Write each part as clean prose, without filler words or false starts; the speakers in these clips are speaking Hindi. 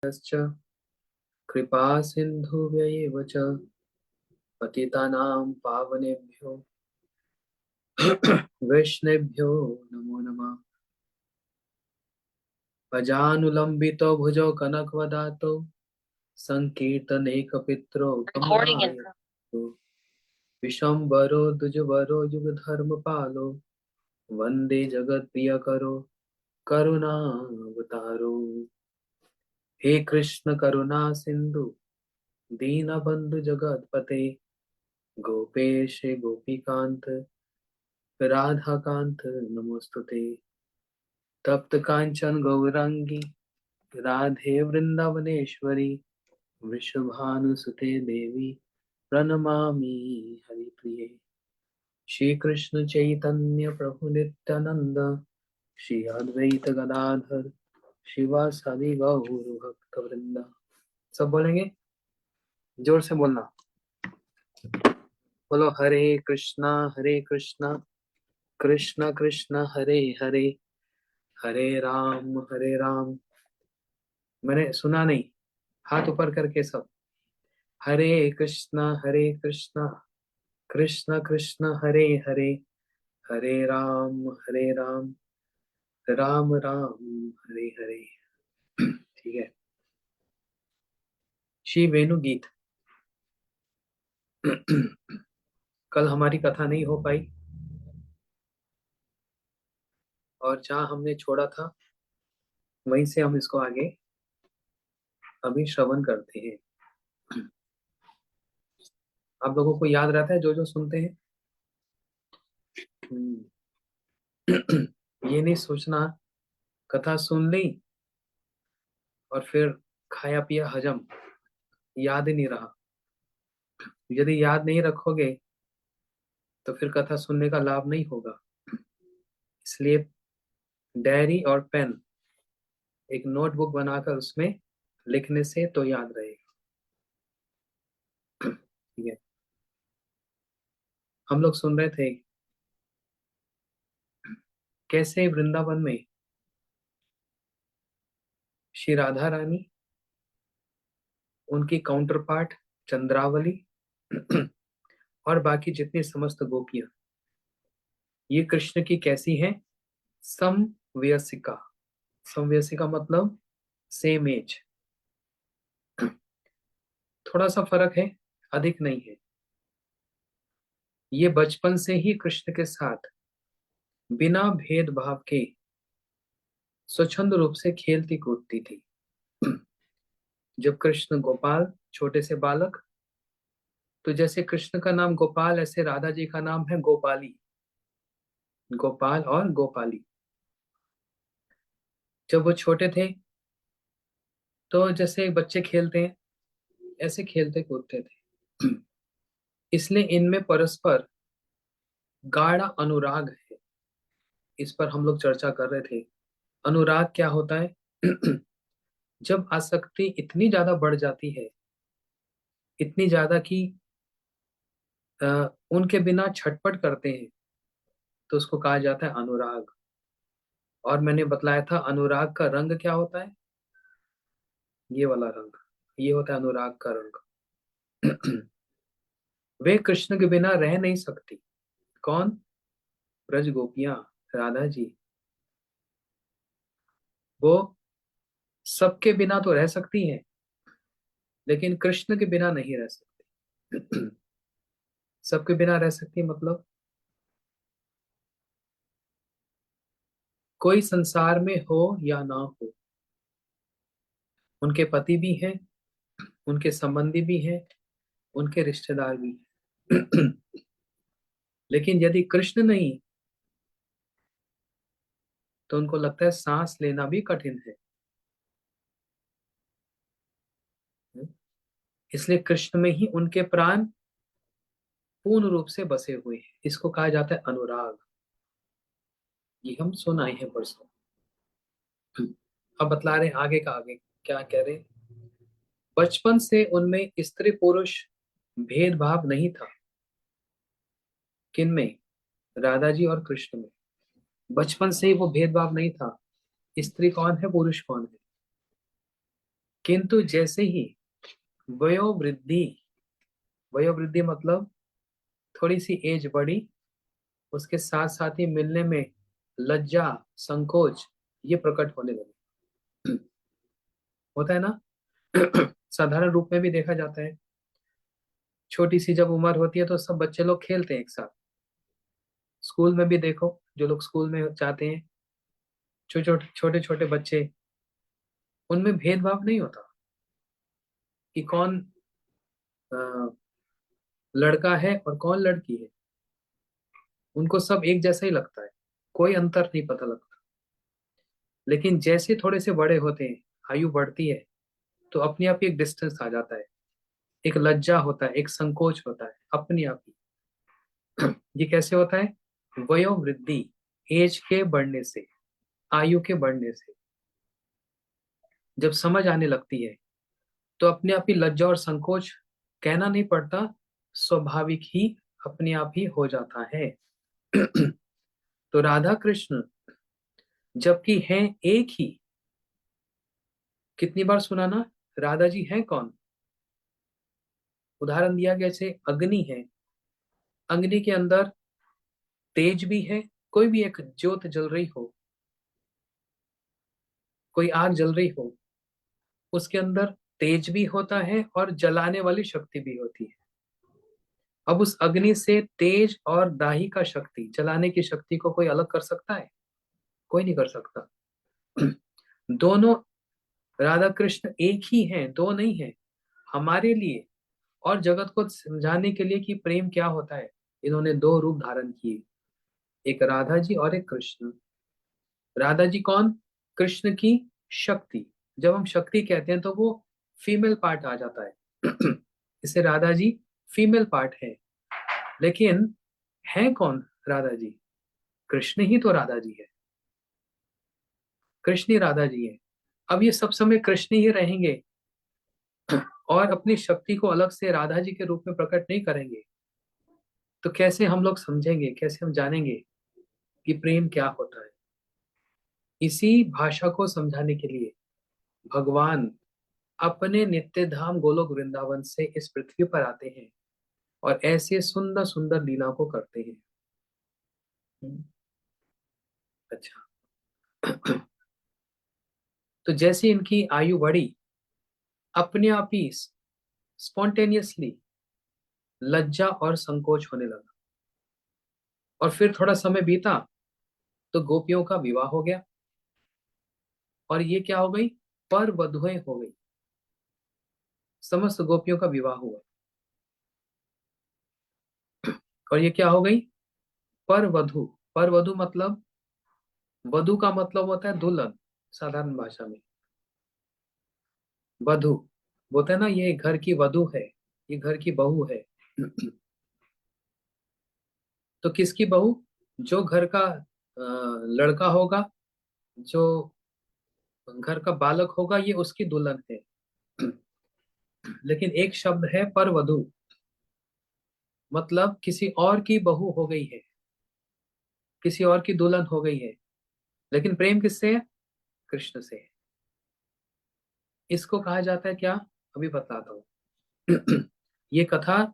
च कृपा सिन्धुभ्यैव च पतितानां पावनेभ्यो वैष्णवेभ्यो नमो नमः। अजानुलम्बितो भुजौ कनकवदातो संकीर्तनैकपित्रो गमनागतो विशम्बरो द्विजवरो युगधर्मपालो वन्दे जगत्प्रियकरो करुणावतारो। हे कृष्ण करुणा सिंधु दीनबंधु जगतपते गोपेश गोपीकांत राधाकांत नमोस्तुते। तप्त कांचन गौरांगी राधे वृंदावनेश्वरी वृषभानुसुते देवी प्रणमामि हरिप्रिये। श्री कृष्ण चैतन्य प्रभु नित्यानंद श्री अद्वैत गदाधर शिवासादि गौर भक्त वृंदा। सब बोलेंगे, जोर से बोलना। बोलो हरे कृष्णा कृष्ण कृष्ण हरे हरे हरे राम। मैंने सुना नहीं, हाथ ऊपर करके सब। हरे कृष्णा कृष्ण कृष्ण हरे हरे हरे राम राम राम हरे हरे। ठीक है। श्री वेणु गीत। कल हमारी कथा नहीं हो पाई और जहाँ हमने छोड़ा था वहीं से हम इसको आगे अभी श्रवण करते हैं। आप लोगों को याद रहता है जो जो सुनते हैं? ये नहीं सोचना कथा सुन ली और फिर खाया पिया हजम, याद ही नहीं रहा। यदि याद नहीं रखोगे तो फिर कथा सुनने का लाभ नहीं होगा। इसलिए डायरी और पेन, एक नोटबुक बनाकर उसमें लिखने से तो याद रहेगा। ठीक है। हम लोग सुन रहे थे कैसे वृंदावन में श्री राधा रानी, उनकी काउंटर पार्ट चंद्रावली और बाकी जितनी समस्त गोपियां, ये कृष्ण की कैसी हैं? समवयसिका। समवयसिका मतलब सेम एज। थोड़ा सा फर्क है, अधिक नहीं है। ये बचपन से ही कृष्ण के साथ बिना भेदभाव के स्वच्छंद रूप से खेलती कूदती थी। जब कृष्ण गोपाल, छोटे से बालक, तो जैसे कृष्ण का नाम गोपाल ऐसे राधा जी का नाम है गोपाली। गोपाल और गोपाली। जब वो छोटे थे तो जैसे बच्चे खेलते हैं ऐसे खेलते कूदते थे। इसलिए इनमें परस्पर गाढ़ा अनुराग है। इस पर हम लोग चर्चा कर रहे थे। अनुराग क्या होता है? जब आसक्ति इतनी ज्यादा बढ़ जाती है, इतनी ज्यादा कि उनके बिना छटपट करते हैं, तो उसको कहा जाता है अनुराग। और मैंने बतलाया था अनुराग का रंग क्या होता है? ये वाला रंग, ये होता है अनुराग का रंग। वे कृष्ण के बिना रह नहीं सकती। कौन? ब्रज गोपियां, राधा जी। वो सबके बिना तो रह सकती हैं, लेकिन कृष्ण के बिना नहीं रह सकती। सबके बिना रह सकती मतलब कोई संसार में हो या ना हो, उनके पति भी हैं, उनके संबंधी भी हैं, उनके रिश्तेदार भी हैं। लेकिन यदि कृष्ण नहीं तो उनको लगता है सांस लेना भी कठिन है। इसलिए कृष्ण में ही उनके प्राण पूर्ण रूप से बसे हुए हैं। इसको कहा जाता है अनुराग। ये हम सुन आए हैं परसों। अब बतला रहे हैं आगे का आगे। क्या कह रहे हैं? बचपन से उनमें स्त्री पुरुष भेदभाव नहीं था। किन में? राधा जी और कृष्ण में बचपन से ही वो भेदभाव नहीं था। स्त्री कौन है, पुरुष कौन है। किंतु जैसे ही वयोवृद्धि, वयोवृद्धि मतलब थोड़ी सी एज बढ़ी, उसके साथ साथ ही मिलने में लज्जा, संकोच ये प्रकट होने लगे। होता है ना। साधारण रूप में भी देखा जाता है। छोटी सी जब उम्र होती है तो सब बच्चे लोग खेलते हैं एक साथ। स्कूल में भी देखो, जो लोग स्कूल में जाते हैं, छोटे छोटे बच्चे, उनमें भेदभाव नहीं होता कि कौन अ, लड़का है और कौन लड़की है। उनको सब एक जैसा ही लगता है, कोई अंतर नहीं पता लगता। लेकिन जैसे थोड़े से बड़े होते हैं, आयु बढ़ती है, तो अपने आप ही एक डिस्टेंस आ जाता है, एक लज्जा होता है, एक संकोच होता है अपने आप ही। ये कैसे होता है? वयोवृद्धि, एज के बढ़ने से, आयु के बढ़ने से जब समझ आने लगती है, तो अपने आप ही लज्जा और संकोच, कहना नहीं पड़ता, स्वाभाविक ही अपने आप ही हो जाता है। तो राधा कृष्ण जबकि हैं एक ही, कितनी बार सुना ना, राधा जी हैं कौन? उदाहरण दिया गया, जैसे अग्नि है, अग्नि के अंदर तेज भी है। कोई भी एक ज्योत जल रही हो, कोई आग जल रही हो, उसके अंदर तेज भी होता है और जलाने वाली शक्ति भी होती है। अब उस अग्नि से तेज और दाही का शक्ति, जलाने की शक्ति को कोई अलग कर सकता है? कोई नहीं कर सकता। दोनों राधा कृष्ण एक ही हैं, दो नहीं है। हमारे लिए और जगत को समझाने के लिए कि प्रेम क्या होता है, इन्होंने दो रूप धारण किए, एक राधा जी और एक कृष्ण। राधा जी कौन? कृष्ण की शक्ति। जब हम शक्ति कहते हैं तो वो फीमेल पार्ट आ जाता है। इसे राधा जी फीमेल पार्ट है। लेकिन है कौन राधा जी? कृष्ण ही तो राधा जी है। कृष्ण ही राधा जी है। अब ये सब समय कृष्ण ही रहेंगे और अपनी शक्ति को अलग से राधा जी के रूप में प्रकट नहीं करेंगे, तो कैसे हम लोग समझेंगे, कैसे हम जानेंगे कि प्रेम क्या होता है? इसी भाषा को समझाने के लिए भगवान अपने नित्य धाम गोलोक वृंदावन से इस पृथ्वी पर आते हैं और ऐसे सुंदर सुंदर लीला को करते हैं। अच्छा। तो जैसे इनकी आयु बढ़ी, अपने आप ही स्पॉन्टेनियसली लज्जा और संकोच होने लगा, और फिर थोड़ा समय बीता तो गोपियों का विवाह हो गया, और ये क्या हो गई? पर वधुएं हो गई। समस्त गोपियों का विवाह हुआ, और ये क्या हो गई? पर वधु। पर वधु मतलब, वधु का मतलब होता है दुल्हन, साधारण भाषा में। वधु बोलते हैं ना, ये घर की वधु है, ये घर की बहू है। तो किसकी बहू? जो घर का लड़का होगा, जो घर का बालक होगा, ये उसकी दुल्हन है। लेकिन एक शब्द है पर वधु, मतलब किसी और की बहू हो गई है, किसी और की दुल्हन हो गई है। लेकिन प्रेम किससे है? कृष्ण से है। इसको कहा जाता है क्या? अभी बताता हूँ। ये कथा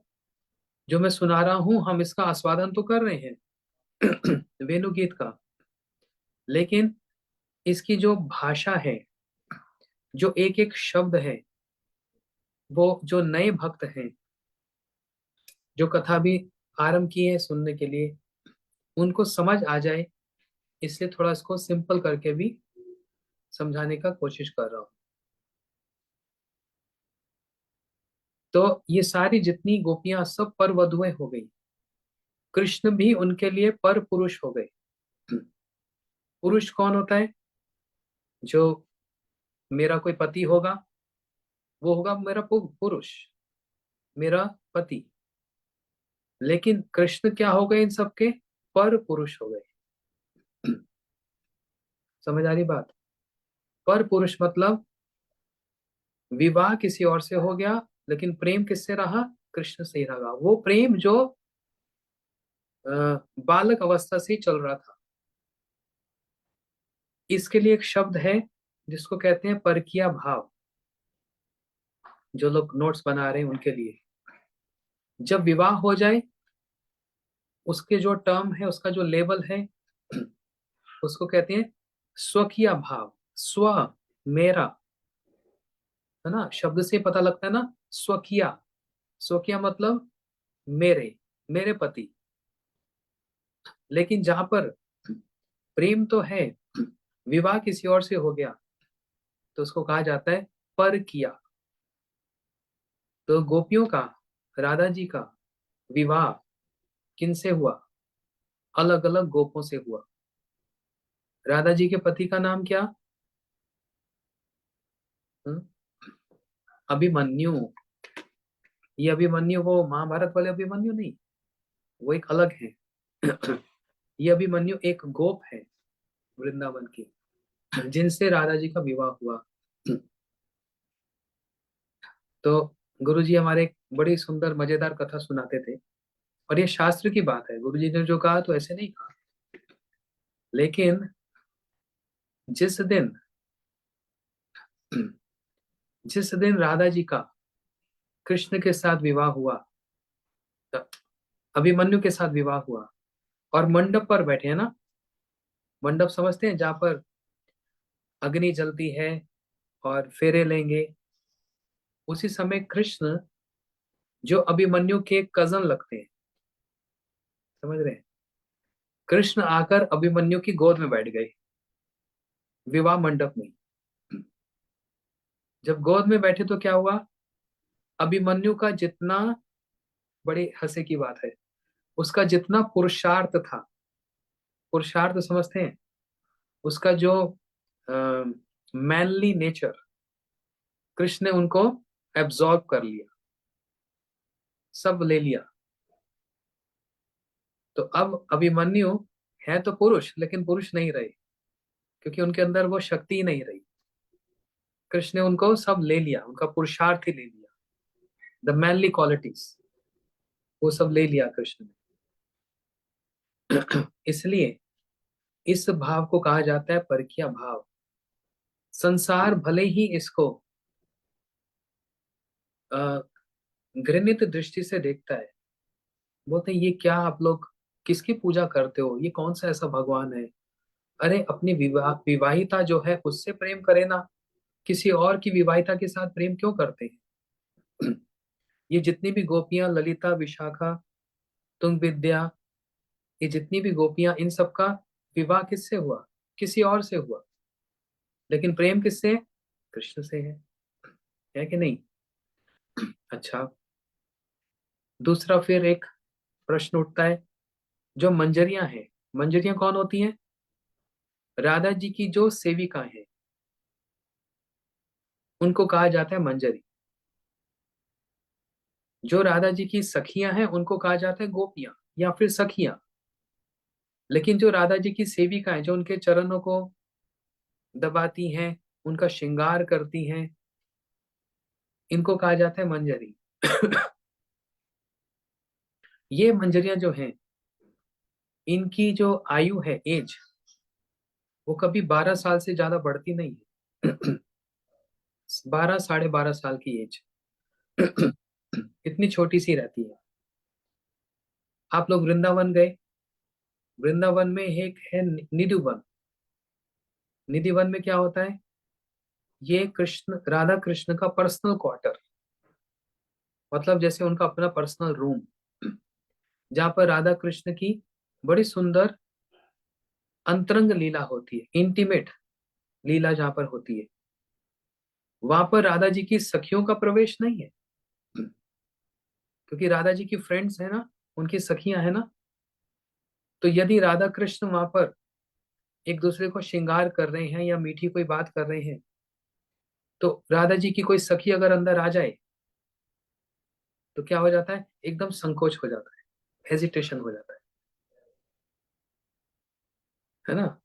जो मैं सुना रहा हूं, हम इसका आस्वादन तो कर रहे हैं, वेणु गीत का, लेकिन इसकी जो भाषा है, जो एक एक शब्द है, वो जो नए भक्त हैं, जो कथा भी आरंभ की है सुनने के लिए, उनको समझ आ जाए, इसलिए थोड़ा इसको सिंपल करके भी समझाने का कोशिश कर रहा हूँ। तो ये सारी जितनी गोपियां सब पर वधुएं हो गई, कृष्ण भी उनके लिए पर पुरुष हो गए। पुरुष कौन होता है? जो मेरा कोई पति होगा, वो होगा मेरा पुरुष, मेरा पति। लेकिन कृष्ण क्या हो गए इन सबके? पर पुरुष हो गए। समझ आ रही बात? पर पुरुष मतलब विवाह किसी और से हो गया, लेकिन प्रेम किससे रहा? कृष्ण से ही रहा। वो प्रेम जो अ, बालक अवस्था से ही चल रहा था। इसके लिए एक शब्द है जिसको कहते हैं परकीया भाव। जो लोग नोट्स बना रहे हैं उनके लिए, जब विवाह हो जाए, उसके जो टर्म है, उसका जो लेवल है, उसको कहते हैं स्वकीय भाव। स्व, मेरा, है ना, शब्द से पता लगता है ना, स्वकीय। स्वकीय मतलब मेरे, मेरे पति। लेकिन जहां पर प्रेम तो है, विवाह किसी और से हो गया, तो उसको कहा जाता है पर किया। तो गोपियों का, राधा जी का विवाह किनसे हुआ? अलग अलग गोपों से हुआ। राधा जी के पति का नाम क्या? हम्म? अभिमन्यु। ये अभिमन्यु वो महाभारत वाले अभिमन्यु नहीं, वो एक अलग है। ये अभिमन्यु एक गोप है वृंदावन की, जिनसे राधा जी का विवाह हुआ। तो गुरु जी हमारे एक बड़ी सुंदर मजेदार कथा सुनाते थे, और ये शास्त्र की बात है, गुरु जी ने जो कहा तो ऐसे नहीं कहा। लेकिन जिस दिन जिस दिन राधा जी का कृष्ण के साथ विवाह हुआ, अभिमन्यु के साथ विवाह हुआ, और मंडप पर बैठे हैं ना, मंडप समझते हैं, जहां पर अग्नि जलती है और फेरे लेंगे, उसी समय कृष्ण, जो अभिमन्यु के कजन लगते हैं, समझ रहे हैं, कृष्ण आकर अभिमन्यु की गोद में बैठ गए विवाह मंडप में। जब गोद में बैठे तो क्या हुआ? अभिमन्यु का जितना, बड़े हंसे की बात है, उसका जितना पुरुषार्थ था, पुरुषार्थ समझते हैं, उसका जो मैनली नेचर, कृष्ण ने उनको एब्जॉर्ब कर लिया, सब ले लिया। तो अब अभिमन्यु है तो पुरुष, लेकिन पुरुष नहीं रहे, क्योंकि उनके अंदर वो शक्ति ही नहीं रही। कृष्ण ने उनको सब ले लिया, उनका पुरुषार्थ ही ले लिया, द मैनली क्वालिटीज, वो सब ले लिया कृष्ण ने। इसलिए इस भाव को कहा जाता है परकीय भाव। संसार भले ही इसको अ, घृणित दृष्टि से देखता है, बोलते हैं ये क्या आप लोग किसकी पूजा करते हो, ये कौन सा ऐसा भगवान है? अरे अपनी विवाहिता जो है उससे प्रेम करे ना, किसी और की विवाहिता के साथ प्रेम क्यों करते हैं? ये जितनी भी गोपियां, ललिता, विशाखा, तुंग विद्या, ये जितनी भी गोपियां, इन सबका विवाह किससे हुआ? किसी और से हुआ, लेकिन प्रेम किससे है? कृष्ण से है कि नहीं? अच्छा, दूसरा फिर एक प्रश्न उठता है, जो मंजरियां हैं, मंजरियां कौन होती हैं? राधा जी की जो सेविका है, उनको कहा जाता है मंजरी। जो राधा जी की सखियां हैं उनको कहा जाता है गोपियां या फिर सखियां। लेकिन जो राधा जी की सेविका है, जो उनके चरणों को दबाती हैं, उनका श्रृंगार करती हैं, इनको कहा जाता है मंजरी। ये मंजरियां जो हैं, इनकी जो आयु है, एज, वो कभी 12 साल से ज्यादा बढ़ती नहीं है। 12, 12.5 साल की एज। इतनी छोटी सी रहती है। आप लोग वृंदावन गए, वृंदावन में एक है निधिवन। निधिवन में क्या होता है? ये कृष्ण, राधा कृष्ण का पर्सनल क्वार्टर, मतलब जैसे उनका अपना पर्सनल रूम, जहाँ पर राधा कृष्ण की बड़ी सुंदर अंतरंग लीला होती है, इंटीमेट लीला जहाँ पर होती है। वहां पर राधा जी की सखियों का प्रवेश नहीं है, क्योंकि राधा जी की फ्रेंड्स है ना, उनकी सखियां है ना। तो यदि राधा कृष्ण वहां पर एक दूसरे को श्रृंगार कर रहे हैं या मीठी कोई बात कर रहे हैं, तो राधा जी की कोई सखी अगर अंदर आ जाए, तो क्या हो जाता है? एकदम संकोच हो जाता है, हेजिटेशन हो जाता है ना।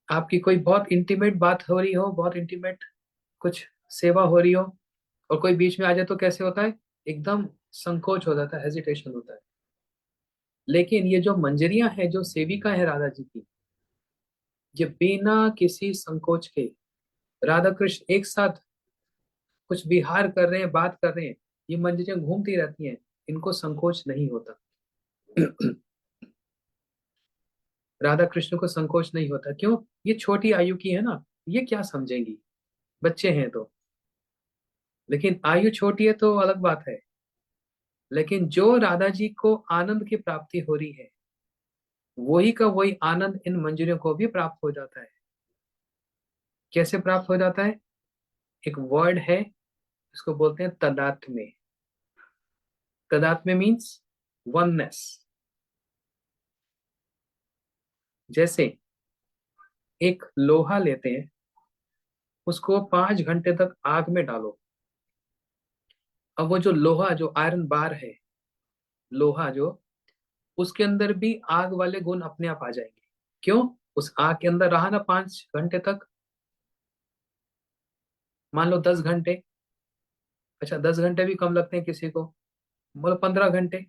आपकी कोई बहुत इंटीमेट बात हो रही हो, बहुत इंटीमेट कुछ सेवा हो रही हो, और कोई बीच में आ जाए तो कैसे होता है? एकदम संकोच हो जाता है, हेजिटेशन होता है। लेकिन ये जो मंजरियां हैं, जो सेविका है राधा जी की, ये बिना किसी संकोच के राधा कृष्ण एक साथ कुछ विहार कर रहे हैं, बात कर रहे हैं, ये मंजरियां घूमती रहती हैं, इनको संकोच नहीं होता। राधा कृष्ण को संकोच नहीं होता, क्यों? ये छोटी आयु की है ना, ये क्या समझेंगी, बच्चे हैं तो। लेकिन आयु छोटी है तो अलग बात है। लेकिन जो राधा जी को आनंद की प्राप्ति हो रही है, वही का वही आनंद इन मंजरियों को भी प्राप्त हो जाता है। कैसे प्राप्त हो जाता है? एक वर्ड है, इसको बोलते हैं तदात्म्य। तदात्म्य मीन्स वननेस। जैसे एक लोहा लेते हैं, उसको 5 घंटे तक आग में डालो। अब वो जो लोहा, जो आयरन बार है, लोहा जो, उसके अंदर भी आग वाले गुण अपने आप आ जाएंगे। क्यों? उस आग के अंदर रहा ना 5 घंटे तक। मान लो 10 घंटे। अच्छा, 10 घंटे भी कम लगते हैं किसी को, बोलो 15 घंटे,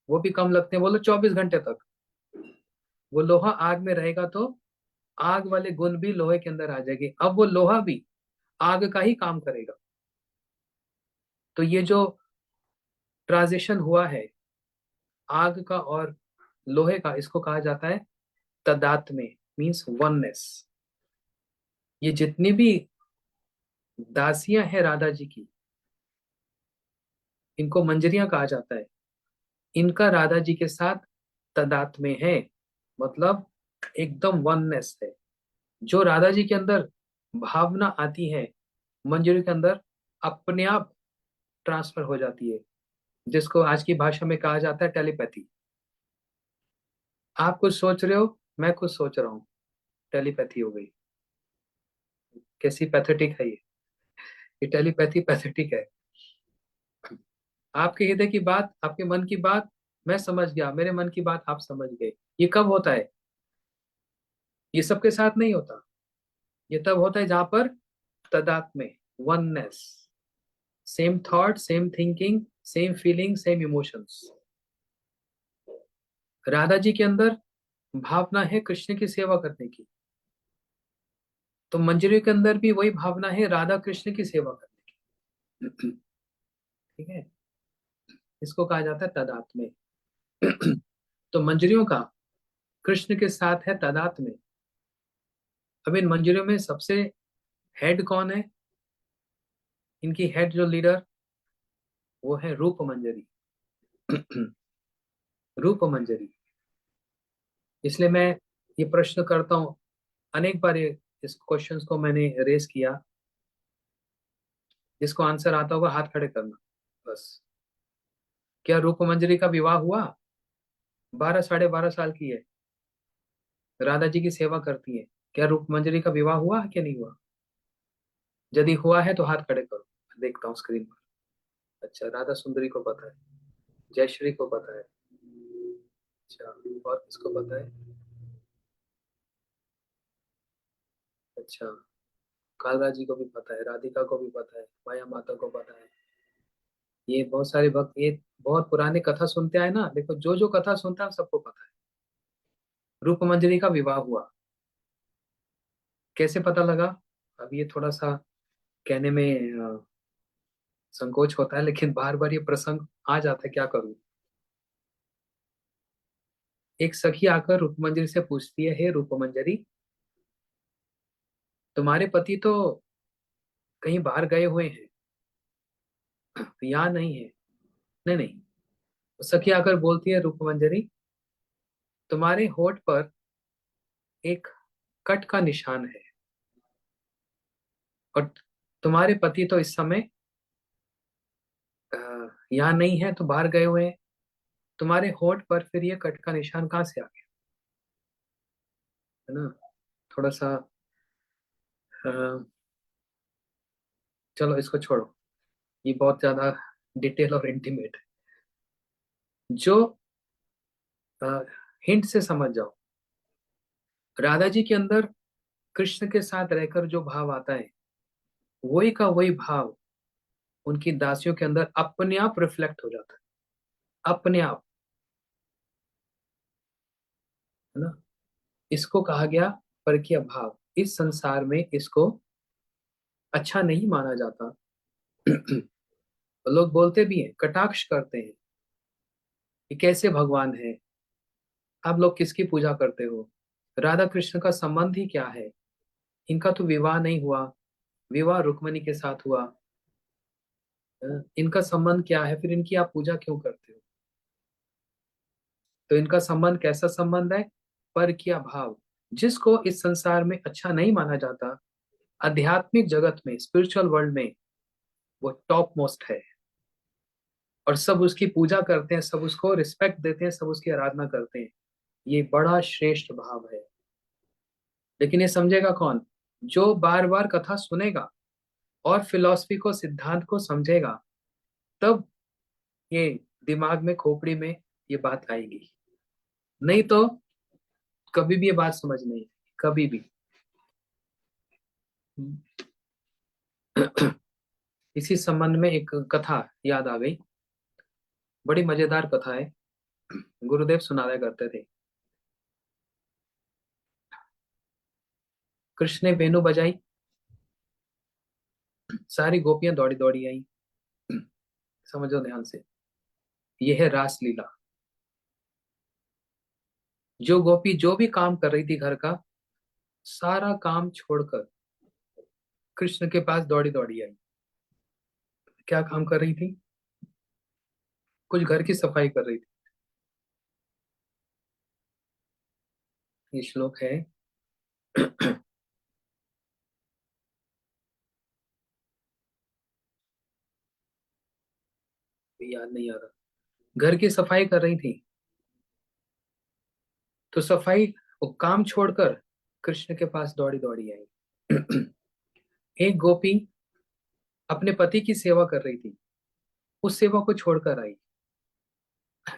वो भी कम लगते हैं, बोलो 24 घंटे तक। वो लोहा आग में रहेगा तो आग वाले गुण भी लोहे के अंदर आ जाएंगे, अब वो लोहा भी आग का ही काम करेगा। तो ये जो ट्रांजिशन हुआ है आग का और लोहे का, इसको कहा जाता है तदात्म्य, मीन्स वननेस। ये जितनी भी दासियां हैं राधा जी की, इनको मंजरियां कहा जाता है, इनका राधा जी के साथ तदात्म्य है, मतलब एकदम वननेस है। जो राधा जी के अंदर भावना आती है, मंजरी के अंदर अपने आप ट्रांसफर हो जाती है, जिसको आज की भाषा में कहा जाता है टेलीपैथी। आप कुछ सोच रहे हो, मैं कुछ सोच रहा हूँ, टेलीपैथी हो गई। कैसी पैथेटिक है ये टेलीपैथी पैथेटिक है। आपके हृदय की बात, आपके मन की बात मैं समझ गया, मेरे मन की बात आप समझ गए। ये कब होता है? ये सबके साथ नहीं होता। ये तब होता है जहां पर तदात्म्य, oneness, same thought, same thinking, same feeling, same emotions. Radha ji के अंदर भावना है कृष्ण की सेवा करने की, तो मंजरी के अंदर भी वही भावना है राधा कृष्ण की सेवा करने की। ठीक है, इसको कहा जाता है तदात्म्य। तो मंजरियों का कृष्ण के साथ है तदात्म्य। अब इन मंजरियों में सबसे हेड कौन है? इनकी हेड जो लीडर, वो है रूप मंजरी। रूप मंजरी। इसलिए मैं ये प्रश्न करता हूँ, अनेक बार इस क्वेश्चंस को मैंने रेस किया। जिसको आंसर आता होगा हाथ खड़े करना, बस। क्या रूप मंजरी का विवाह हुआ? 12 साढ़े 12 साल की है, राधा जी की सेवा करती है। क्या रूप मंजरी का विवाह हुआ है क्या नहीं हुआ? यदि हुआ है तो हाथ खड़े करो, मैं देखता हूँ स्क्रीन पर। अच्छा, राधा सुंदरी को पता है, जयश्री को पता है। अच्छा, और किसको पता है? अच्छा, कालरा जी को भी पता है, राधिका को भी पता है, माया माता को पता है। ये बहुत सारे भक्त, ये बहुत पुराने कथा सुनते आए ना, देखो जो जो कथा सुनता है सबको पता है। रूप मंजरी का विवाह हुआ, कैसे पता लगा? अब ये थोड़ा सा कहने में संकोच होता है, लेकिन बार बार ये प्रसंग आ जाता है, क्या करूं। एक सखी आकर रूपमंजरी से पूछती है, हे रूपमंजरी, तुम्हारे पति तो कहीं बाहर गए हुए हैं, यहाँ नहीं है। नहीं नहीं, तो सखी आकर बोलती है, रूपमंजरी, तुम्हारे होठ पर एक कट का निशान है, और तुम्हारे पति तो इस समय यहाँ नहीं है, तो बाहर गए हुए हैं। तुम्हारे होठ पर फिर ये कट का निशान कहाँ से आ गया? है ना, थोड़ा सा अ, चलो इसको छोड़ो, ये बहुत ज्यादा डिटेल और इंटीमेट है। जो हिंट से समझ जाओ, राधा जी के अंदर कृष्ण के साथ रहकर जो भाव आता है, वही का वही भाव उनकी दासियों के अंदर अपने आप रिफ्लेक्ट हो जाता है, अपने आप। है ना, इसको कहा गया परकीय भाव। इस संसार में इसको अच्छा नहीं माना जाता, तो लोग बोलते भी हैं, कटाक्ष करते हैं कि कैसे भगवान है, आप लोग किसकी पूजा करते हो, राधा कृष्ण का संबंध ही क्या है, इनका तो विवाह नहीं हुआ, विवाह रुक्मणी के साथ हुआ, इनका संबंध क्या है, फिर इनकी आप पूजा क्यों करते हो। तो इनका संबंध कैसा संबंध है, पर किया भाव। जिसको इस संसार में अच्छा नहीं माना जाता, आध्यात्मिक जगत में, स्पिरिचुअल वर्ल्ड में वो टॉप मोस्ट है, और सब उसकी पूजा करते हैं, सब उसको रिस्पेक्ट देते हैं, सब उसकी आराधना करते हैं। ये बड़ा श्रेष्ठ भाव है। लेकिन ये समझेगा कौन, जो बार बार कथा सुनेगा और फिलॉसफी को, सिद्धांत को समझेगा, तब ये दिमाग में, खोपड़ी में ये बात आएगी। नहीं तो कभी भी ये बात समझ नहीं, कभी भी। इसी संबंध में एक कथा याद आ गई, बड़ी मजेदार कथा है, गुरुदेव सुनाया करते थे। कृष्ण ने वेणु बजाई, सारी गोपियां दौड़ी दौड़ी आई। समझो ध्यान से, यह है रास लीला। जो गोपी जो भी काम कर रही थी घर का, सारा काम छोड़कर कृष्ण के पास दौड़ी दौड़ी आई। क्या काम कर रही थी, कुछ घर की सफाई कर रही थी। ये श्लोक है, याद नहीं आ रहा, घर की सफाई कर रही थी। तो सफाई, वो काम छोड़कर कृष्ण के पास दौड़ी दौड़ी आई। एक गोपी अपने पति की सेवा कर रही थी, उस सेवा को छोड़कर आई।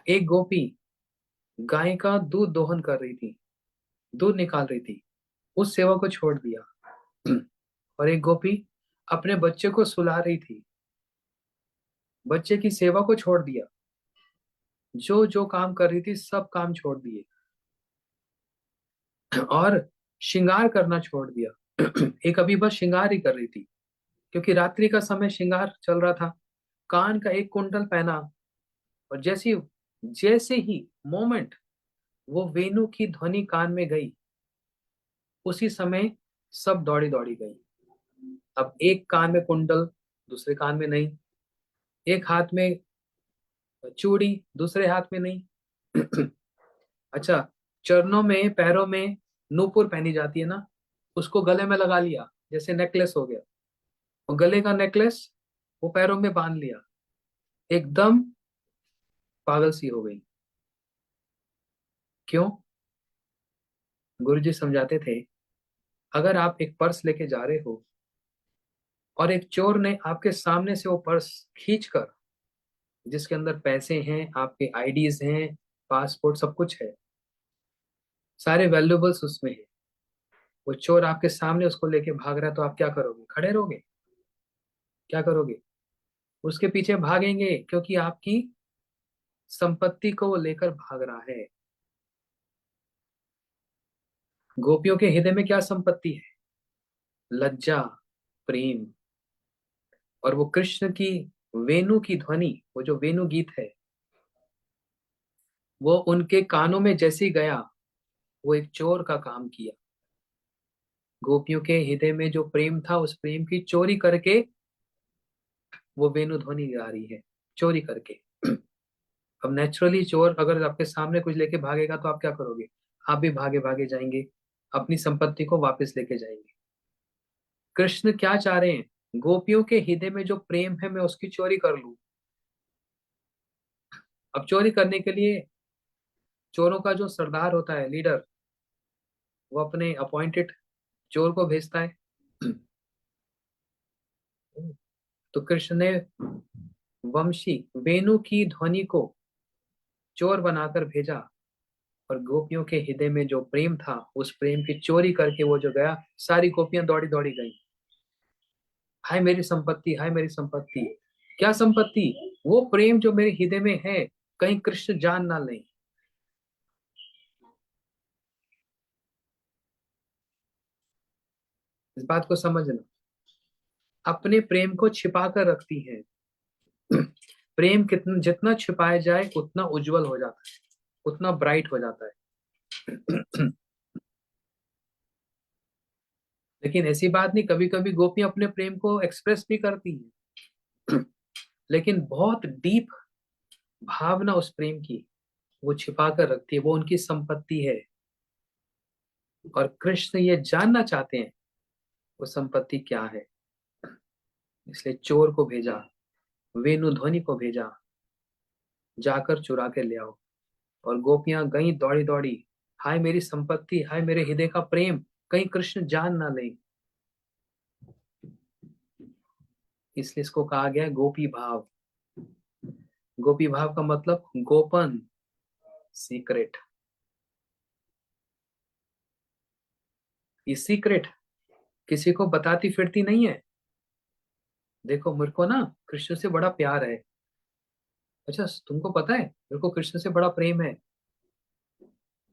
एक गोपी गाय का दूध दोहन कर रही थी, दूध निकाल रही थी, उस सेवा को छोड़ दिया। और एक गोपी अपने बच्चे को सुला रही थी, बच्चे की सेवा को छोड़ दिया। जो जो काम कर रही थी सब काम छोड़ दिए, और श्रृंगार करना छोड़ दिया। एक अभी बस श्रृंगार ही कर रही थी, क्योंकि रात्रि का समय श्रृंगार चल रहा था। कान का एक कुंडल पहना, और जैसे जैसे ही मोमेंट वो वेणु की ध्वनि कान में गई, उसी समय सब दौड़ी दौड़ी गई। अब एक कान में कुंडल, दूसरे कान में नहीं, एक हाथ में चूड़ी, दूसरे हाथ में नहीं। अच्छा, चरणों में, पैरों में नूपुर पहनी जाती है ना, उसको गले में लगा लिया, जैसे नेकलेस हो गया। और गले का नेकलेस वो पैरों में बांध लिया, एकदम पागल सी हो गई। क्यों? गुरुजी समझाते थे, अगर आप एक पर्स लेके जा रहे हो और एक चोर ने आपके सामने से वो पर्स खींच कर, जिसके अंदर पैसे हैं, आपके आईडीज हैं, पासपोर्ट, सब कुछ है, सारे वैल्यूएबल्स उसमें है, वो चोर आपके सामने उसको लेके भाग रहा है, तो आप क्या करोगे, खड़े रहोगे, क्या करोगे? उसके पीछे भागेंगे, क्योंकि आपकी संपत्ति को वो लेकर भाग रहा है। गोपियों के हृदय में क्या संपत्ति है? लज्जा, प्रेम। और वो कृष्ण की वेणु की ध्वनि, वो जो वेणु गीत है, वो उनके कानों में जैसे ही गया, वो एक चोर का काम किया। गोपियों के हृदय में जो प्रेम था, उस प्रेम की चोरी करके वो वेणु ध्वनि गा रही है, चोरी करके। अब नेचुरली चोर अगर आपके सामने कुछ लेके भागेगा, तो आप क्या करोगे? आप भी भागे भागे जाएंगे, अपनी संपत्ति को वापस लेके जाएंगे। कृष्ण क्या चाह रहे हैं, गोपियों के हृदय में जो प्रेम है, मैं उसकी चोरी कर लूं। अब चोरी करने के लिए चोरों का जो सरदार होता है, लीडर, वो अपने अपॉइंटेड चोर को भेजता है। तो कृष्ण ने वंशी वेणु की ध्वनि को चोर बनाकर भेजा, और गोपियों के हृदय में जो प्रेम था, उस प्रेम की चोरी करके वो जो गया, सारी गोपियां दौड़ी दौड़ी गई। हाय मेरी संपत्ति, हाय मेरी संपत्ति। क्या संपत्ति? वो प्रेम जो मेरे हृदय में है, कहीं कृष्ण जान ना ले। इस बात को समझना। अपने प्रेम को छिपा कर रखती हैं। प्रेम कितना जितना छिपाया जाए उतना उज्जवल हो जाता है, उतना ब्राइट हो जाता है। लेकिन ऐसी बात नहीं, कभी कभी गोपियां अपने प्रेम को एक्सप्रेस भी करती हैं। लेकिन बहुत डीप भावना उस प्रेम की वो छिपा कर रखती है, वो उनकी संपत्ति है। और कृष्ण ये जानना चाहते हैं वो संपत्ति क्या है। इसलिए चोर को भेजा, वेणु ध्वनि को भेजा, जाकर चुरा के ले आओ। और गोपियां गई दौड़ी दौड़ी, हाय मेरी संपत्ति, हाय मेरे हृदय का प्रेम, कहीं कृष्ण जान ना ले। इसलिए इसको कहा गया है गोपी भाव। गोपी भाव का मतलब गोपन, सीक्रेट। ये सीक्रेट किसी को बताती फिरती नहीं है। देखो मेरे को ना कृष्ण से बड़ा प्यार है। अच्छा तुमको पता है मेरे को कृष्ण से बड़ा प्रेम है,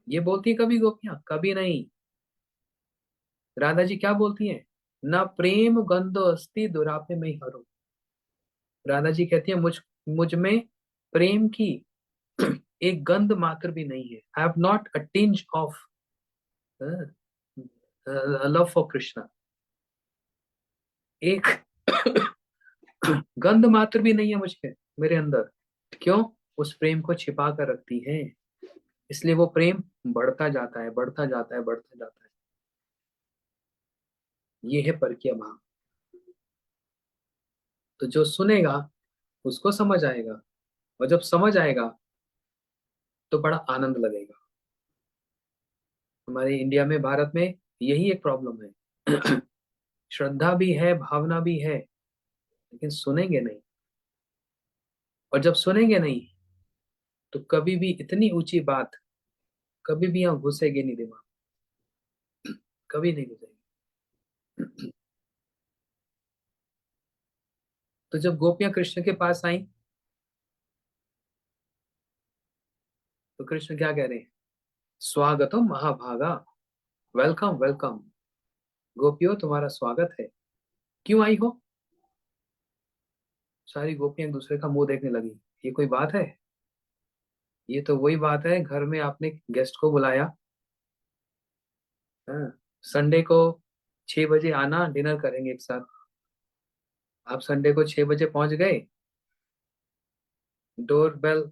ये बोलती है कभी गोपियां? कभी नहीं। राधा जी क्या बोलती हैं? ना प्रेम गंधो अस्थि दुरापे में हरो। राधा जी कहती है मुझ में प्रेम की एक गंध मात्र भी नहीं है। I have not a tinge of love for Krishna. एक गंध मात्र भी नहीं है मुझे, मेरे अंदर। क्यों? उस प्रेम को छिपा कर रखती है। इसलिए वो प्रेम बढ़ता जाता है, बढ़ता जाता है, बढ़ता जाता है। ये है परकीय भाव। तो जो सुनेगा उसको समझ आएगा, और जब समझ आएगा तो बड़ा आनंद लगेगा। हमारे इंडिया में, भारत में यही एक प्रॉब्लम है। श्रद्धा भी है, भावना भी है, लेकिन सुनेंगे नहीं। और जब सुनेंगे नहीं तो कभी भी इतनी ऊंची बात कभी भी यहाँ घुसेगी नहीं दिमाग, कभी नहीं घुसेगी। तो जब गोपियां कृष्ण के पास आई तो कृष्ण क्या कह रहे हैं? स्वागतम महाभागा, वेलकम वेलकम। गोपियों तुम्हारा स्वागत है। क्यों आई हो? सारी गोपियां एक दूसरे का मुंह देखने लगी। ये कोई बात है? ये तो वही बात है, घर में आपने गेस्ट को बुलाया, हाँ, संडे को 6 बजे आना, डिनर करेंगे एक साथ। आप संडे को 6 बजे पहुंच गए, डोर बेल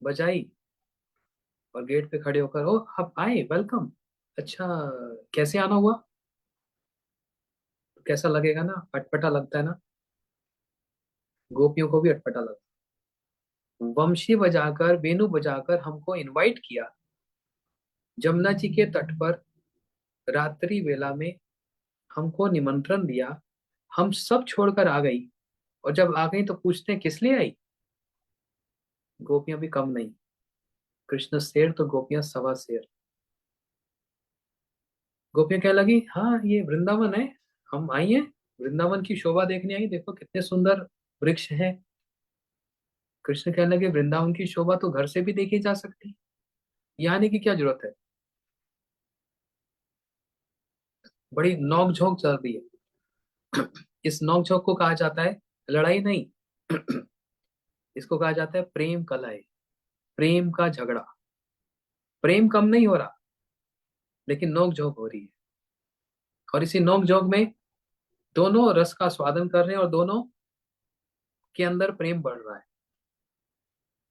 बजाई, और गेट पे खड़े होकर, ओ आप आए, वेलकम। अच्छा, कैसे आना हुआ? कैसा लगेगा ना, अटपटा लगता है ना। गोपियों को भी अटपटा लगा। वंशी बजाकर, वेणु बजाकर हमको इनवाइट किया जमुना जी के तट पर, रात्रि वेला में हमको निमंत्रण दिया। हम सब छोड़कर आ गई, और जब आ गई तो पूछते हैं किस लिए आई? गोपियां भी कम नहीं। कृष्ण शेर तो गोपियां सवा शेर। गोपियां कहने लगी, हाँ ये वृंदावन है, हम आई हैं वृंदावन की शोभा देखने आई, देखो कितने सुंदर वृक्ष हैं। कृष्ण कहने लगे, वृंदावन की शोभा तो घर से भी देखी जा सकती, यहाँ आने की क्या जरूरत है? बड़ी नोक झोंक चल रही है। इस नोक झोंक को कहा जाता है लड़ाई नहीं। इसको कहा जाता है प्रेम कलह, प्रेम का झगड़ा। प्रेम कम नहीं हो रहा, लेकिन नोक झोंक हो रही है। और इसी नोक झोंक में दोनों रस का स्वादन कर रहे हैं, और दोनों के अंदर प्रेम बढ़ रहा है।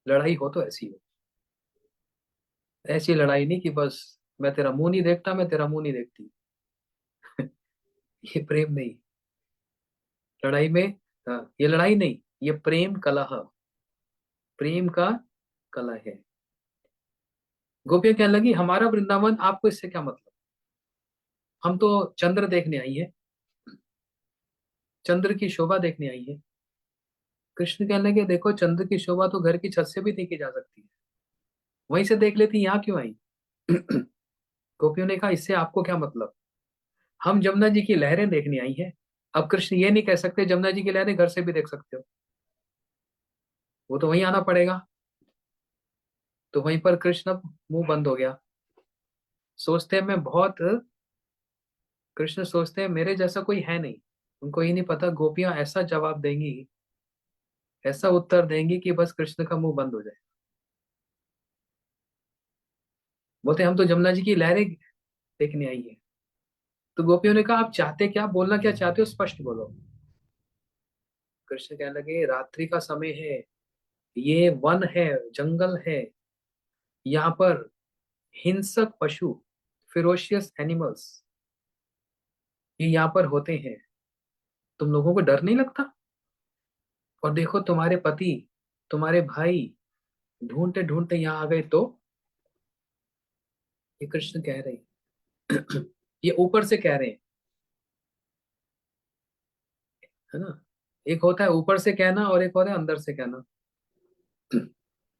लड़ाई हो तो ऐसी हो, ऐसी लड़ाई नहीं कि बस मैं तेरा मुंह नहीं देखता, मैं तेरा मुंह नहीं देखती। ये प्रेम नहीं। लड़ाई में, हाँ, ये लड़ाई नहीं, ये प्रेम कलह, प्रेम का कलह है। गोपियां कहने लगी, हमारा वृंदावन, आपको इससे क्या मतलब? हम तो चंद्र देखने आई है, चंद्र की शोभा देखने आई है। कृष्ण कहने लगे, देखो चंद्र की शोभा तो घर की छत से भी देखी जा सकती है, वहीं से देख लेती, यहाँ क्यों आई? गोपियों ने कहा, इससे आपको क्या मतलब? हम जमुना जी की लहरें देखने आई हैं। अब कृष्ण ये नहीं कह सकते जमुना जी की लहरें घर से भी देख सकते हो, वो तो वहीं आना पड़ेगा। तो वहीं पर कृष्ण अब मुंह बंद हो गया। सोचते हैं मैं बहुत, कृष्ण सोचते हैं मेरे जैसा कोई है नहीं, उनको ये नहीं पता गोपियां ऐसा जवाब देंगी, ऐसा उत्तर देंगी कि बस कृष्ण का मुंह बंद हो जाए। बोलते हम तो जमुना जी की लहरें देखने आई है। तो गोपियों ने कहा आप चाहते क्या, बोलना क्या चाहते हो, स्पष्ट बोलो। कृष्ण कहने लगे रात्रि का समय है, ये वन है, जंगल है, यहाँ पर हिंसक पशु, फिरोशियस एनिमल्स, ये यहाँ पर होते हैं। तुम लोगों को डर नहीं लगता? और देखो तुम्हारे पति, तुम्हारे भाई ढूंढते ढूंढते यहाँ आ गए तो। ये कृष्ण कह रहे हैं। ये ऊपर से कह रहे हैं, है ना। एक होता है ऊपर से कहना और एक होता है अंदर से कहना।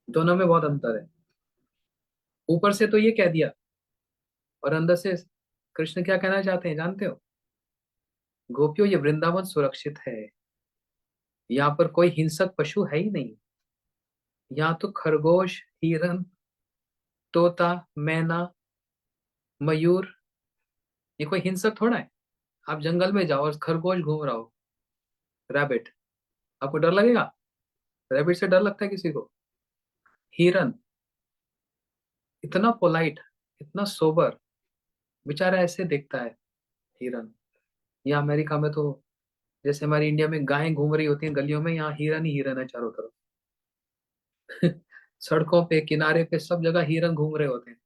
दोनों में बहुत अंतर है। ऊपर से तो ये कह दिया, और अंदर से कृष्ण क्या कहना चाहते हैं जानते हो? गोपियों ये वृंदावन सुरक्षित है, यहाँ पर कोई हिंसक पशु है ही नहीं। यहाँ तो खरगोश, हिरन, तोता, मैना, मयूर, ये कोई हिंसक थोड़ा है। आप जंगल में जाओ और खरगोश घूम रहा हो, रैबिट, आपको डर लगेगा? रैबिट से डर लगता है किसी को? हिरन इतना पोलाइट, इतना सोबर, बेचारा ऐसे दिखता है हिरन। यहाँ अमेरिका में तो जैसे हमारी इंडिया में गायें घूम रही होती हैं गलियों में, यहाँ हिरन ही हिरन है चारों तरफ। सड़कों पे, किनारे पे, सब जगह हिरन घूम रहे होते हैं।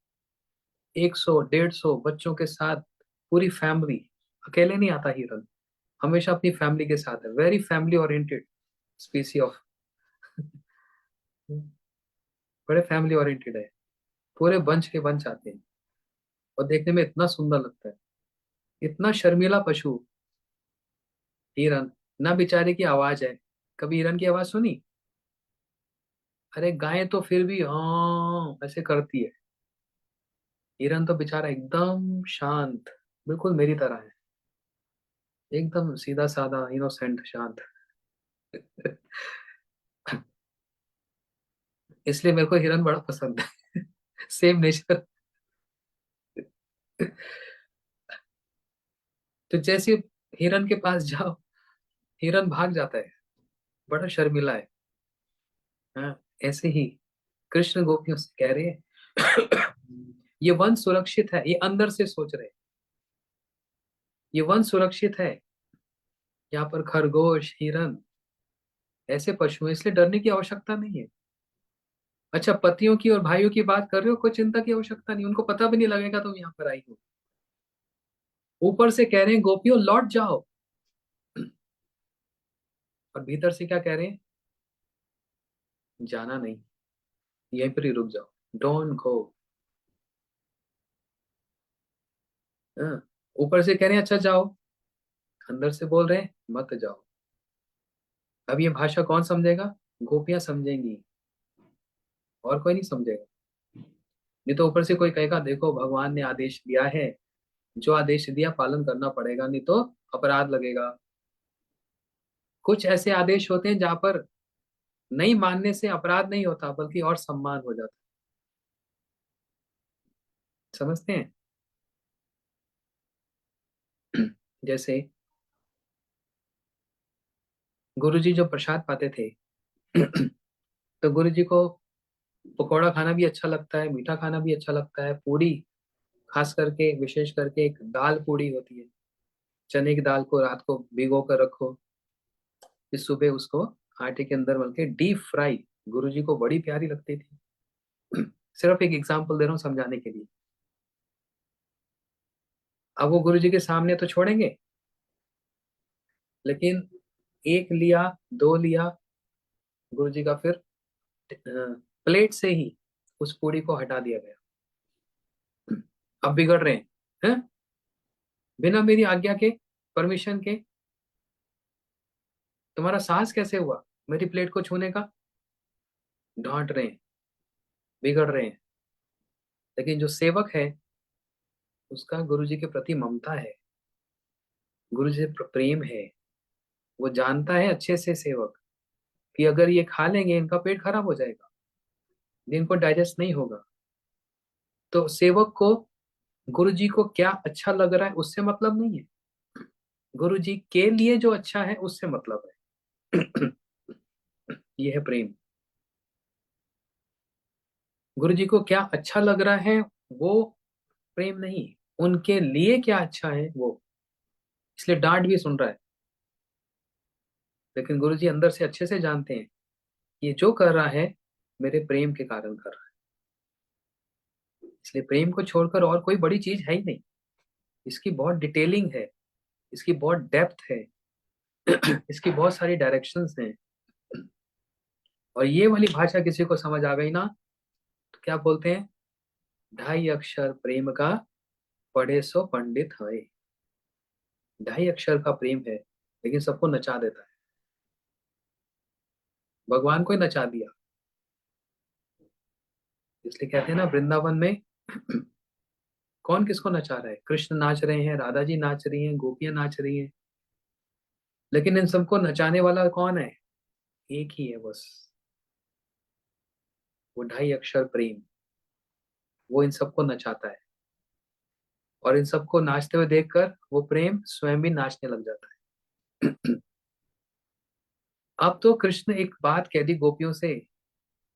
100 150 बच्चों के साथ, पूरी फैमिली। अकेले नहीं आता हिरन, हमेशा अपनी फैमिली के साथ है। Very family oriented स्पीसी of. बड़े फैमिली ओरिएंटेड है। पूरे बंच के बंच आते हैं, और देखने में इतना सुंदर लगता है। इतना शर्मीला पशु हिरन, ना बेचारे की आवाज है। कभी हिरन की आवाज सुनी? अरे गाय तो फिर भी हाँ ऐसे करती है। हिरन तो बेचारा एकदम शांत, बिल्कुल मेरी तरह है, एकदम सीधा साधा, इनोसेंट, शांत। इसलिए मेरे को हिरन बड़ा पसंद है। Same nature. तो जैसे हिरन के पास जाओ, हिरन भाग जाता है, बड़ा शर्मिला है। हाँ, ऐसे ही कृष्ण गोपियों से कह रहे हैं, ये वन सुरक्षित है, ये अंदर से सोच रहे हैं। ये वन सुरक्षित है, यहाँ पर खरगोश, हिरन ऐसे पशु हैं, इसलिए डरने की आवश्यकता नहीं है। अच्छा, पतियों की और भाइयों की बात कर रहे हो, कोई चिंता की आवश्यकता नहीं, उनको पता भी नहीं लगेगा तुम यहाँ पर आई हो। ऊपर से कह रहे हैं गोपियों लौट जाओ, और भीतर से क्या कह रहे हैं? जाना नहीं, यहीं पर ही रुक जाओ, डोंट गो। ऊपर से कह रहे हैं अच्छा जाओ, अंदर से बोल रहे हैं मत जाओ। अब ये भाषा कौन समझेगा? गोपियां समझेंगी, और कोई नहीं समझेगा। नहीं तो ऊपर से कोई कहेगा देखो भगवान ने आदेश दिया है, जो आदेश दिया पालन करना पड़ेगा, नहीं तो अपराध लगेगा। कुछ ऐसे आदेश होते हैं जहां पर नहीं मानने से अपराध नहीं होता, बल्कि और सम्मान हो जाता है। समझते हैं? जैसे गुरुजी जो प्रसाद पाते थे, तो गुरुजी को पकौड़ा खाना भी अच्छा लगता है, मीठा खाना भी अच्छा लगता है, पूड़ी, खास करके विशेष करके एक दाल पूड़ी होती है। चने की दाल को रात को भिगो कर रखो, फिर सुबह उसको आटे के अंदर मल के डीप फ्राई, गुरुजी को बड़ी प्यारी लगती थी। सिर्फ एक एग्जांपल दे रहा हूँ समझाने के लिए। अब वो गुरुजी के सामने तो छोड़ेंगे, लेकिन एक लिया, दो लिया, गुरुजी का फिर प्लेट से ही उस पूड़ी को हटा दिया गया। अब बिगड़ रहे हैं? बिना मेरी आज्ञा के, परमिशन के, तुम्हारा साहस कैसे हुआ मेरी प्लेट को छूने का? डांट रहे हैं, बिगड़ रहे हैं। लेकिन जो सेवक है, उसका गुरुजी के प्रति ममता है, गुरु जी से प्रेम है। वो जानता है अच्छे से सेवक कि अगर ये खा लेंगे इनका पेट खराब हो जाएगा, इनको डाइजेस्ट नहीं होगा। तो सेवक को गुरु जी को क्या अच्छा लग रहा है उससे मतलब नहीं है। गुरु जी के लिए जो अच्छा है उससे मतलब है। ये है प्रेम। गुरु जी को क्या अच्छा लग रहा है वो प्रेम नहीं, उनके लिए क्या अच्छा है वो, इसलिए डांट भी सुन रहा है। लेकिन गुरु जी अंदर से अच्छे से जानते हैं ये जो कर रहा है मेरे प्रेम के कारण कर रहा है। इसलिए प्रेम को छोड़कर और कोई बड़ी चीज है ही नहीं। इसकी बहुत डिटेलिंग है, इसकी बहुत डेप्थ है, इसकी बहुत सारी डायरेक्शंस हैं। और ये वाली भाषा किसी को समझ आ गई ना, तो क्या बोलते हैं, 2.5 अक्षर प्रेम का पढ़े सो पंडित है। 2.5 अक्षर का प्रेम है लेकिन सबको नचा देता है। भगवान को ही नचा दिया। इसलिए कहते हैं ना वृंदावन में कौन किसको नचा रहा है, कृष्ण नाच रहे हैं, राधा जी नाच रही हैं, गोपियां नाच रही हैं, लेकिन इन सबको नचाने वाला कौन है, एक ही है बस, वो 2.5 अक्षर प्रेम। वो इन सबको नचाता है और इन सबको नाचते हुए देखकर वो प्रेम स्वयं भी नाचने लग जाता है। अब तो कृष्ण एक बात कह दी गोपियों से,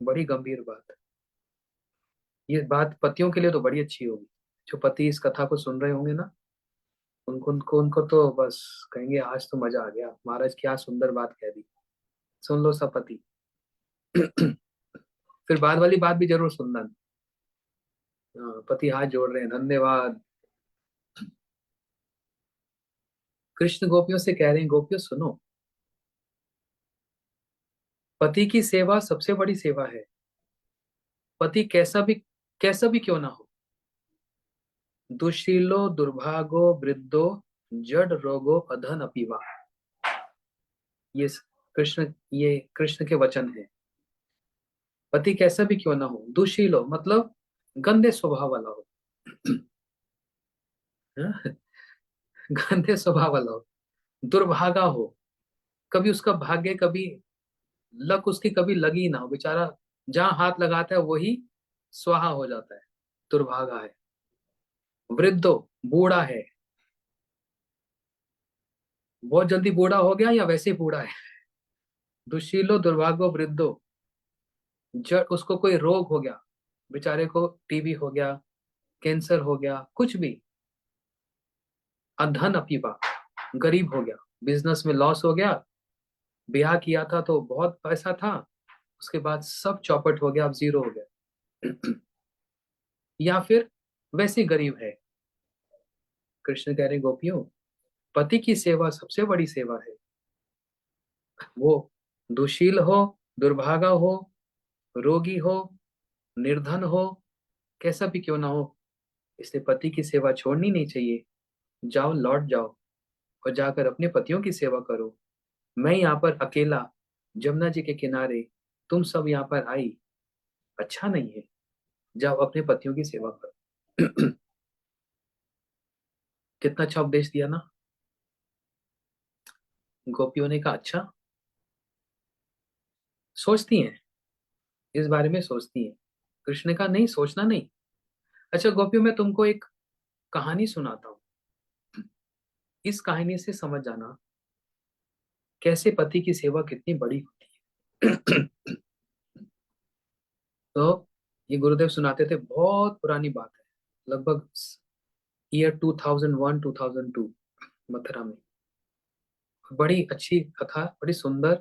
बड़ी गंभीर बात। ये बात पतियों के लिए तो बड़ी अच्छी होगी। जो पति इस कथा को सुन रहे होंगे ना, उनको तो बस कहेंगे आज तो मजा आ गया, महाराज क्या सुंदर बात कह दी। सुन लो सब पति। फिर बाद वाली बात भी जरूर सुनना। हाँ, पति हाथ जोड़ रहे हैं, धन्यवाद। कृष्ण गोपियों से कह रहे हैं, गोपियों सुनो, पति की सेवा सबसे बड़ी सेवा है। पति कैसा भी क्यों ना हो, दुशीलो दुर्भागो वृद्धो जड रोगो अधन अपीवा। ये कृष्ण ये कृष्ण के वचन है। पति कैसा भी क्यों ना हो, दुशील हो मतलब गंदे स्वभाव वाला हो। हाँ? गंदे स्वभाव वाला हो, दुर्भागा हो, कभी उसका भाग्य कभी लक उसकी कभी लगी ना हो, बेचारा जहां हाथ लगाता है वही स्वाहा हो जाता है, दुर्भागा है। वृद्धो, बूढ़ा है, बहुत जल्दी बूढ़ा हो गया या वैसे ही बूढ़ा है। दुशीलो दुर्भागो वृद्धो, जड़ उसको कोई रोग हो गया, बेचारे को टीबी हो गया, कैंसर हो गया, कुछ भी। अधन अपीबा, गरीब हो गया, बिजनेस में लॉस हो गया, ब्याह किया था तो बहुत पैसा था, उसके बाद सब चौपट हो गया, अब जीरो हो गया। या फिर वैसे ही गरीब है। कृष्ण कह रहे गोपियों, पति की सेवा सबसे बड़ी सेवा है। वो दुशील हो, दुर्भागा हो, रोगी हो, निर्धन हो, कैसा भी क्यों ना हो, इसलिए पति की सेवा छोड़नी नहीं चाहिए। जाओ लौट जाओ और जाकर अपने पतियों की सेवा करो। मैं यहाँ पर अकेला जमुना जी के किनारे, तुम सब यहाँ पर आई, अच्छा नहीं है। जाओ अपने पतियों की सेवा करो। कितना अच्छा उपदेश दिया ना। गोपियों ने कहा अच्छा, सोचती हैं, इस बारे में सोचती हैं। कृष्ण ने कहा नहीं, सोचना नहीं। अच्छा गोपियों, मैं तुमको एक कहानी सुनाता हूँ, इस कहानी से समझ जाना कैसे पति की सेवा कितनी बड़ी होती है। तो ये गुरुदेव सुनाते थे, बहुत पुरानी बात है, लगभग ईयर 2001 2002, मथुरा में। बड़ी अच्छी कथा, बड़ी सुंदर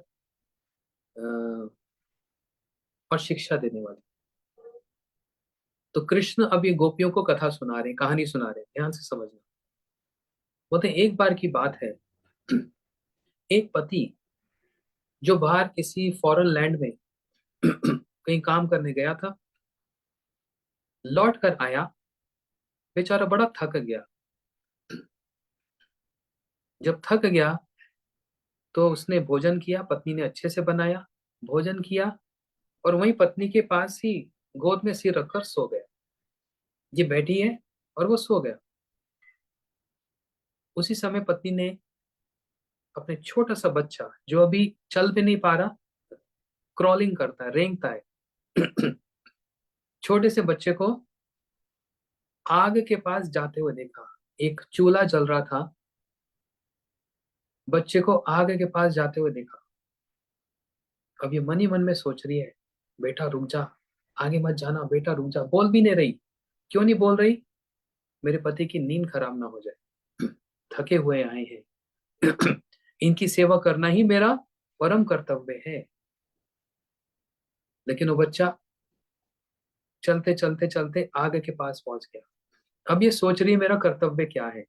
और शिक्षा देने वाली। तो कृष्ण अब ये गोपियों को कथा सुना रहे हैं, कहानी सुना रहे हैं, ध्यान से समझना। बोलते हैं, एक बार की बात है, एक पति जो बाहर किसी फॉरेन लैंड में कहीं काम करने गया था, लौट कर आया, बेचारा बड़ा थक गया। जब थक गया तो उसने भोजन किया, पत्नी ने अच्छे से बनाया, भोजन किया, और वहीं पत्नी के पास ही गोद में सिर रखकर सो गया। ये बैठी है और वो सो गया। उसी समय पत्नी ने अपने छोटा सा बच्चा, जो अभी चल भी नहीं पा रहा, क्रॉलिंग करता है, रेंगता है, छोटे से बच्चे को आग के पास जाते हुए देखा। एक चूल्हा जल रहा था, बच्चे को आग के पास जाते हुए देखा। अब ये मन ही मन में सोच रही है, बेटा रुक जा, आगे मत जाना, बेटा रुक जा। बोल भी नहीं रही। क्यों नहीं बोल रही? मेरे पति की नींद खराब ना हो जाए, थके हुए आए हैं। इनकी सेवा करना ही मेरा परम कर्तव्य है। लेकिन वो बच्चा चलते चलते चलते आग के पास पहुंच गया। अब ये सोच रही है, मेरा कर्तव्य क्या है?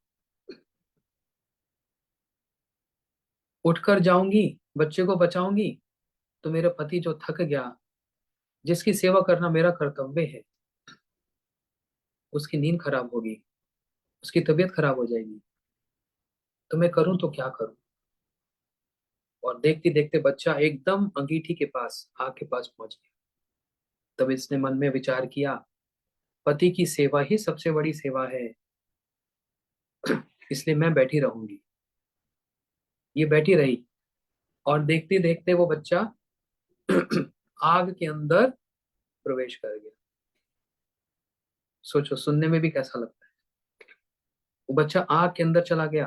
उठकर जाऊंगी, बच्चे को बचाऊंगी, तो मेरा पति जो थक गया, जिसकी सेवा करना मेरा कर्तव्य है, उसकी नींद खराब होगी, उसकी तबीयत खराब हो जाएगी। तो मैं करूं तो क्या करूं? और देखते देखते बच्चा एकदम अंगीठी के पास, आग के पास पहुंच गया। तब इसने मन में विचार किया, पति की सेवा ही सबसे बड़ी सेवा है, इसलिए मैं बैठी रहूंगी। ये बैठी रही, और देखते देखते वो बच्चा आग के अंदर प्रवेश कर गया। सोचो, सुनने में भी कैसा लगता है। वो बच्चा आग के अंदर चला गया।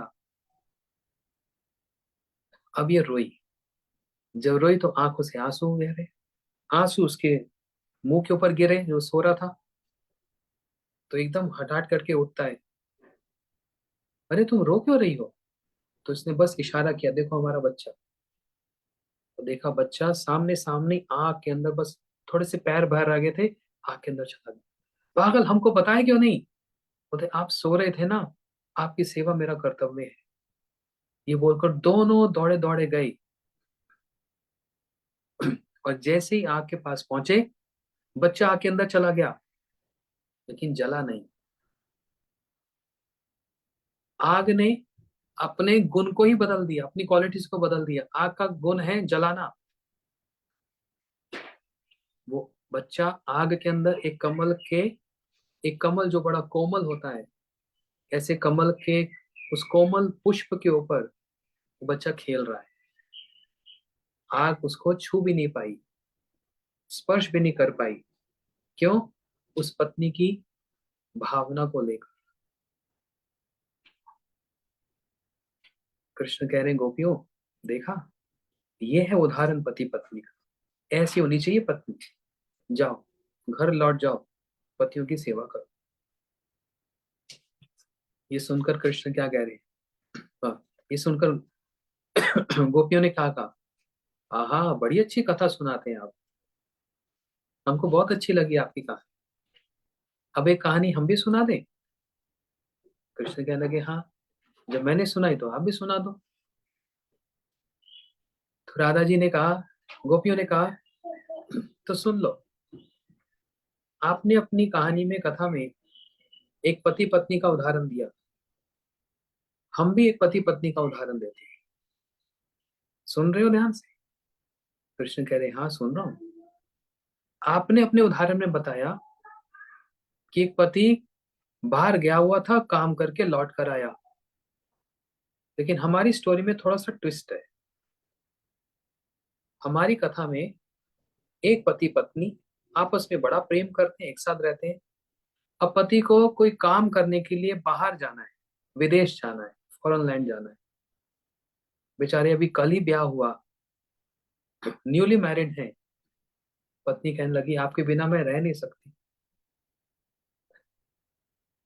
अब ये रोई। जब रोई तो आंखों से आंसू गिरे। आंसू उसके मुंह के ऊपर गिरे, जो सो रहा था। तो एकदम हटाट करके उठता है। अरे तुम रो क्यों रही हो? तो इसने बस इशारा किया, देखो हमारा बच्चा। तो देखा बच्चा सामने सामने आग के अंदर, बस थोड़े से पैर बाहर आ गए थे, आग के अंदर चला गया। पागल, हमको बताया क्यों नहीं? बोलते आप सो रहे थे ना, आपकी सेवा मेरा कर्तव्य है। ये बोलकर दोनों दौड़े दौड़े गए। और जैसे ही आग के पास पहुंचे, बच्चा आग के अंदर चला गया, लेकिन जला नहीं। आग ने अपने गुण को ही बदल दिया, अपनी क्वालिटीज को बदल दिया। आग का गुण है जलाना। वो बच्चा आग के अंदर एक कमल जो बड़ा कोमल होता है, ऐसे कमल के उस कोमल पुष्प के ऊपर वो बच्चा खेल रहा है। आग उसको छू भी नहीं पाई, स्पर्श भी नहीं कर पाई। क्यों? उस पत्नी की भावना को लेकर। कृष्ण कह रहे हैं, गोपियों, देखा, ये है उदाहरण पति पत्नी का। ऐसी होनी चाहिए पत्नी। जाओ, घर लौट जाओ, पतियों की सेवा करो। ये सुनकर कृष्ण क्या कह रहे हैं? हाँ, ये सुनकर गोपियों ने क्या कहा? आहा, बड़ी अच्छी कथा सुनाते हैं आप, हमको बहुत अच्छी लगी आपकी कहानी। अब एक कहानी हम भी सुना दें? कृष्ण कहने लगे, हाँ, जब मैंने सुनाई तो आप भी सुना दो। तो राधा जी ने कहा, गोपियों ने कहा, तो सुन लो। आपने अपनी कहानी में, कथा में, एक पति पत्नी का उदाहरण दिया। हम भी एक पति पत्नी का उदाहरण देते हैं। सुन रहे हो ध्यान से? कृष्ण कह रहे, हाँ सुन रहा हूं। आपने अपने उदाहरण में बताया कि एक पति बाहर गया हुआ था, काम करके लौट कर आया। लेकिन हमारी स्टोरी में थोड़ा सा ट्विस्ट है। हमारी कथा में एक पति पत्नी आपस में बड़ा प्रेम करते हैं, एक साथ रहते हैं। अब पति को कोई काम करने के लिए बाहर जाना है, विदेश जाना है, फॉरेन लैंड जाना है। बेचारे अभी कल ही ब्याह हुआ, न्यूली मैरिड है। पत्नी कहने लगी, आपके बिना मैं रह नहीं सकती।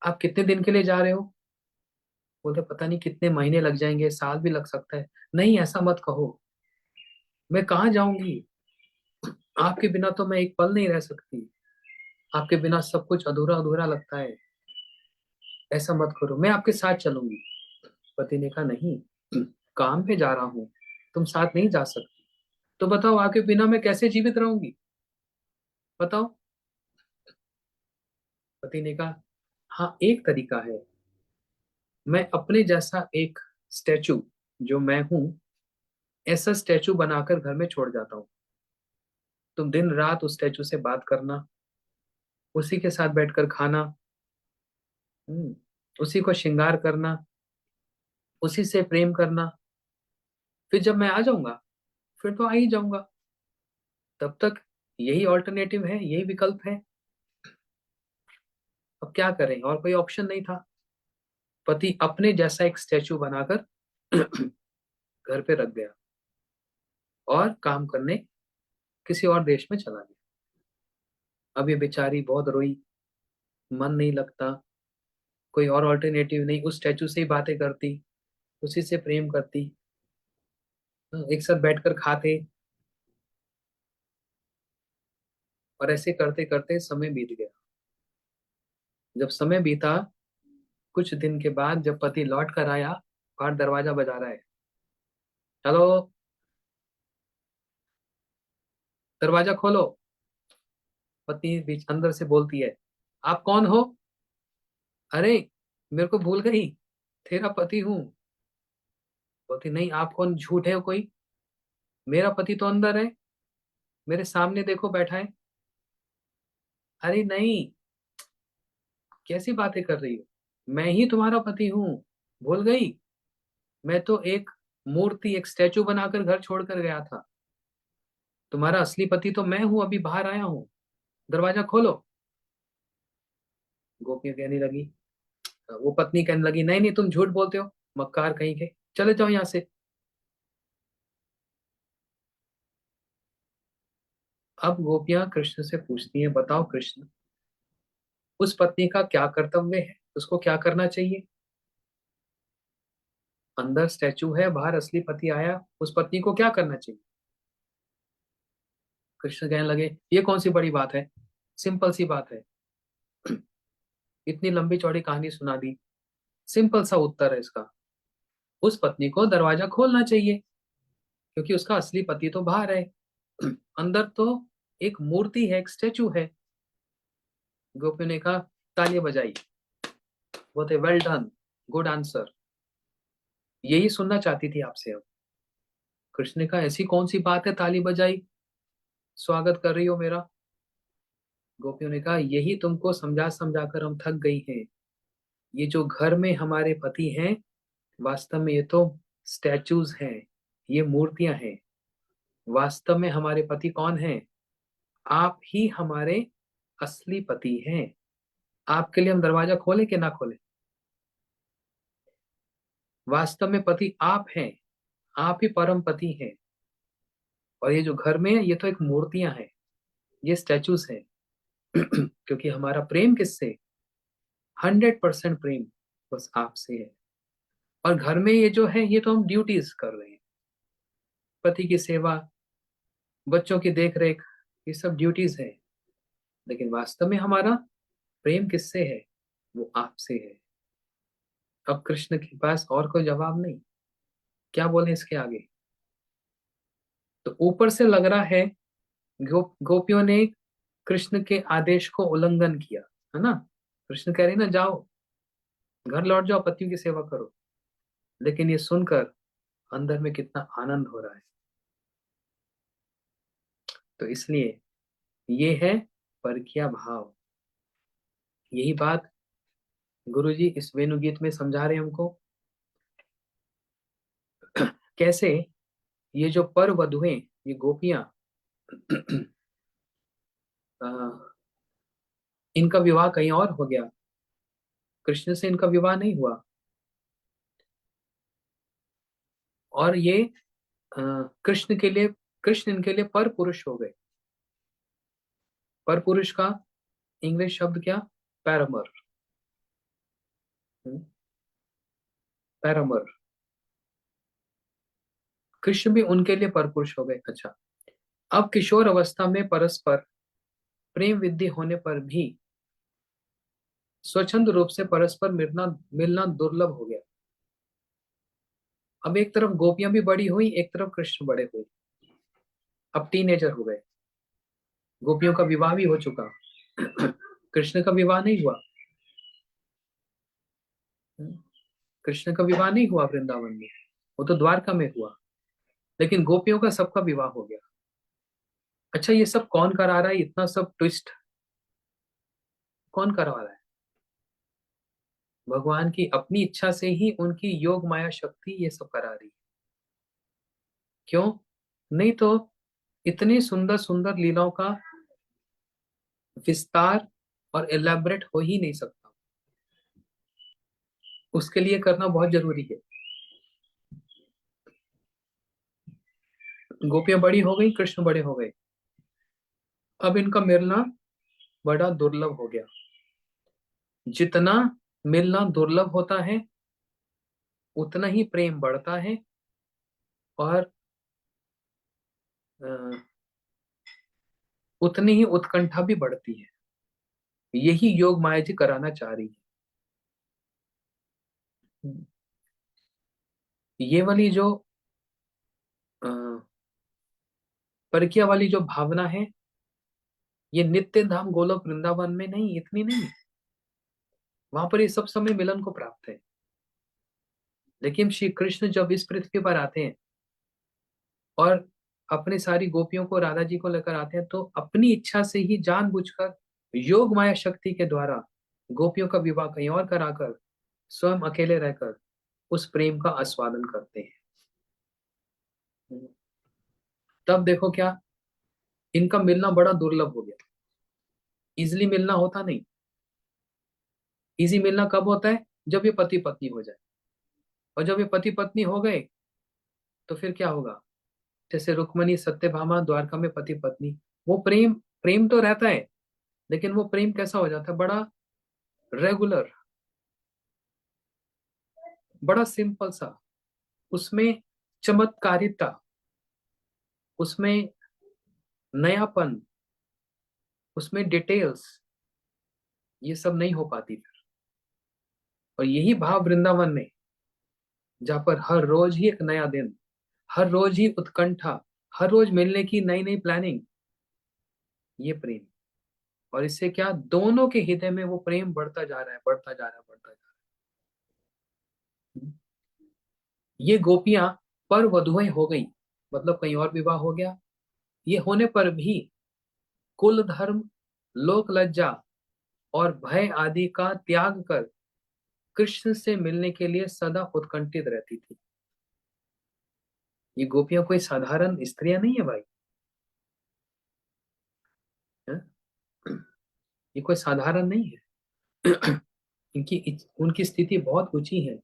आप कितने दिन के लिए जा रहे हो? बोलते, पता नहीं कितने महीने लग जाएंगे, साल भी लग सकता है। नहीं, ऐसा मत कहो, मैं कहाँ जाऊंगी? आपके बिना तो मैं एक पल नहीं रह सकती। आपके बिना सब कुछ अधूरा अधूरा लगता है। ऐसा मत करो, मैं आपके साथ चलूंगी। पति ने कहा, नहीं, काम पे जा रहा हूं, तुम साथ नहीं जा सकती। तो बताओ, आपके बिना मैं कैसे जीवित रहूंगी? बताओ। पति ने कहा, हाँ, एक तरीका है। मैं अपने जैसा एक स्टैचू, जो मैं हूं, ऐसा स्टैचू बनाकर घर में छोड़ जाता हूँ। तुम दिन रात उस स्टैचू से बात करना, उसी के साथ बैठकर खाना, उसी को श्रृंगार करना, उसी से प्रेम करना। फिर जब मैं आ जाऊंगा, फिर तो आ ही जाऊंगा। तब तक यही ऑल्टरनेटिव है, यही विकल्प है। अब क्या करें, और कोई ऑप्शन नहीं था। पति अपने जैसा एक स्टैचू बनाकर घर पे रख गया और काम करने किसी और देश में चला गया। अब ये बेचारी बहुत रोई, मन नहीं लगता, कोई और ऑल्टरनेटिव नहीं, उस स्टैचू से ही बातें करती, उसी से प्रेम करती, एक साथ बैठकर खाते, और ऐसे करते करते समय बीत गया। जब समय बीता, कुछ दिन के बाद जब पति लौट कर आया, बाहर दरवाजा बजा रहा है, हेलो, दरवाजा खोलो। पत्नी बीच अंदर से बोलती है, आप कौन हो? अरे, मेरे को भूल गई, तेरा पति हूँ। बोलती, नहीं, आप कौन? झूठ है कोई, मेरा पति तो अंदर है, मेरे सामने देखो बैठा है। अरे नहीं, कैसी बातें कर रही हो, मैं ही तुम्हारा पति हूँ, भूल गई? मैं तो एक मूर्ति, एक स्टैचू बनाकर घर छोड़कर गया था, तुम्हारा असली पति तो मैं हूँ, अभी बाहर आया हूँ, दरवाजा खोलो। गोपियां कहने लगी, वो पत्नी कहने लगी, नहीं नहीं, तुम झूठ बोलते हो, मक्कार कहीं के, चले जाओ यहाँ से। अब गोपियां कृष्ण से पूछती हैं, बताओ कृष्ण, उस पत्नी का क्या कर्तव्य है, उसको क्या करना चाहिए? अंदर स्टैचू है, बाहर असली पति आया, उस पत्नी को क्या करना चाहिए? कृष्ण कहने लगे, ये कौन सी बड़ी बात है, सिंपल सी बात है। इतनी लंबी चौड़ी कहानी सुना दी, सिंपल सा उत्तर है इसका, उस पत्नी को दरवाजा खोलना चाहिए, क्योंकि उसका असली पति तो बाहर है, अंदर तो एक मूर्ति है, एक स्टैचू है। गोपियों ने कहा, तालियां बजाई, बोलते, वेल डन, गुड आंसर, यही सुनना चाहती थी आपसे। अब कृष्ण ने कहा, ऐसी कौन सी बात है, ताली बजाई, स्वागत कर रही हो मेरा? गोपियों ने कहा, यही तुमको समझा समझा कर हम थक गई हैं, ये जो घर में हमारे पति हैं, वास्तव में ये तो स्टैचूज हैं, ये मूर्तियां हैं। वास्तव में हमारे पति कौन हैं? आप ही हमारे असली पति हैं। आपके लिए हम दरवाजा खोलें कि ना खोलें? वास्तव में पति आप हैं, आप ही परम पति हैं, और ये जो घर में है, ये तो एक मूर्तियां हैं, ये स्टैचूज हैं। क्योंकि हमारा प्रेम किससे? 100% प्रेम बस आपसे है। और घर में ये जो है, ये तो हम ड्यूटीज कर रहे हैं, पति की सेवा, बच्चों की देख रेख, ये सब ड्यूटीज है। लेकिन वास्तव में हमारा प्रेम किससे है? वो आपसे है। अब कृष्ण के पास और कोई जवाब नहीं, क्या बोले इसके आगे। तो ऊपर से लग रहा है गोपियों ने कृष्ण के आदेश को उल्लंघन किया, है ना? कृष्ण कह रहे ना, जाओ घर लौट जाओ, पतियों की सेवा करो। लेकिन ये सुनकर अंदर में कितना आनंद हो रहा है। तो इसलिए ये है परकिया भाव। यही बात गुरु जी इस वेणुगीत में समझा रहे हैं हमको। कैसे ये जो पर वधुएं, ये गोपियां, अ, इनका विवाह कहीं और हो गया, कृष्ण से इनका विवाह नहीं हुआ, और ये अ, कृष्ण के लिए, कृष्ण इनके लिए पर पुरुष हो गए। पर पुरुष का इंग्लिश शब्द क्या? पैरामर। पैरामर, कृष्ण भी उनके लिए पर पुरुष हो गए। अच्छा, अब किशोर अवस्था में परस्पर प्रेम विद्धि होने पर भी स्वच्छंद रूप से परस्पर मिलना मिलना दुर्लभ हो गया। अब एक तरफ गोपियां भी बड़ी हुई, एक तरफ कृष्ण बड़े हुए, अब टीनेजर हो गए, गोपियों का विवाह भी हो चुका, कृष्ण का विवाह नहीं हुआ। कृष्ण का विवाह नहीं हुआ वृंदावन में, वो तो द्वारका में हुआ। लेकिन गोपियों का सबका विवाह हो गया। अच्छा, ये सब कौन करा रहा है, इतना सब ट्विस्ट कौन करवा रहा है? भगवान की अपनी इच्छा से ही उनकी योग माया शक्ति ये सब करा रही है। क्यों? नहीं तो इतनी सुंदर सुंदर लीलाओं का विस्तार और एलैबोरेट हो ही नहीं सकता, उसके लिए करना बहुत जरूरी है। गोपियां बड़ी हो गई, कृष्ण बड़े हो गए। अब इनका मिलना बड़ा दुर्लभ हो गया। जितना मिलना दुर्लभ होता है, उतना ही प्रेम बढ़ता है, और अ, उतनी ही उत्कंठा भी बढ़ती है। यही योग माया जी कराना चाह रही है। ये वाली जो अ, परकिया वाली जो भावना है, ये नित्य धाम गोलोक वृंदावन में नहीं, इतनी नहीं। वहां पर ये सब समय मिलन को प्राप्त है। लेकिन श्री कृष्ण जब इस पृथ्वी पर आते हैं और अपनी सारी गोपियों को राधा जी को लेकर आते हैं, तो अपनी इच्छा से ही जानबूझकर योग माया शक्ति के द्वारा गोपियों का विवाह कहीं और कराकर स्वयं अकेले रहकर उस प्रेम का आस्वादन करते हैं। तब देखो क्या, इनका मिलना बड़ा दुर्लभ हो गया। इजिली मिलना होता नहीं। इजी मिलना कब होता है? जब ये पति पत्नी हो जाए। और जब ये पति पत्नी हो गए, तो फिर क्या होगा? जैसे रुक्मणी सत्यभामा द्वारका में पति पत्नी, वो प्रेम, प्रेम तो रहता है, लेकिन वो प्रेम कैसा हो जाता है? बड़ा रेगुलर, बड़ा सिंपल सा। उसमें चमत्कारिता, उसमें नयापन, उसमें डिटेल्स, ये सब नहीं हो पाती फिर। और यही भाव वृंदावन में, जहाँ पर हर रोज ही एक नया दिन, हर रोज ही उत्कंठा, हर रोज मिलने की नई नई प्लानिंग, ये प्रेम। और इससे क्या, दोनों के हृदय में वो प्रेम बढ़ता जा रहा है, बढ़ता जा रहा है, बढ़ता जा रहा है। ये गोपियां पर वधुएं हो गई, मतलब कहीं और विवाह हो गया। ये होने पर भी कुल धर्म, लोक लज्जा और भय आदि का त्याग कर कृष्ण से मिलने के लिए सदा उत्कंठित रहती थी। ये गोपियां कोई साधारण स्त्रियां नहीं है भाई, है? ये कोई साधारण नहीं है। इनकी उनकी स्थिति बहुत ऊंची है।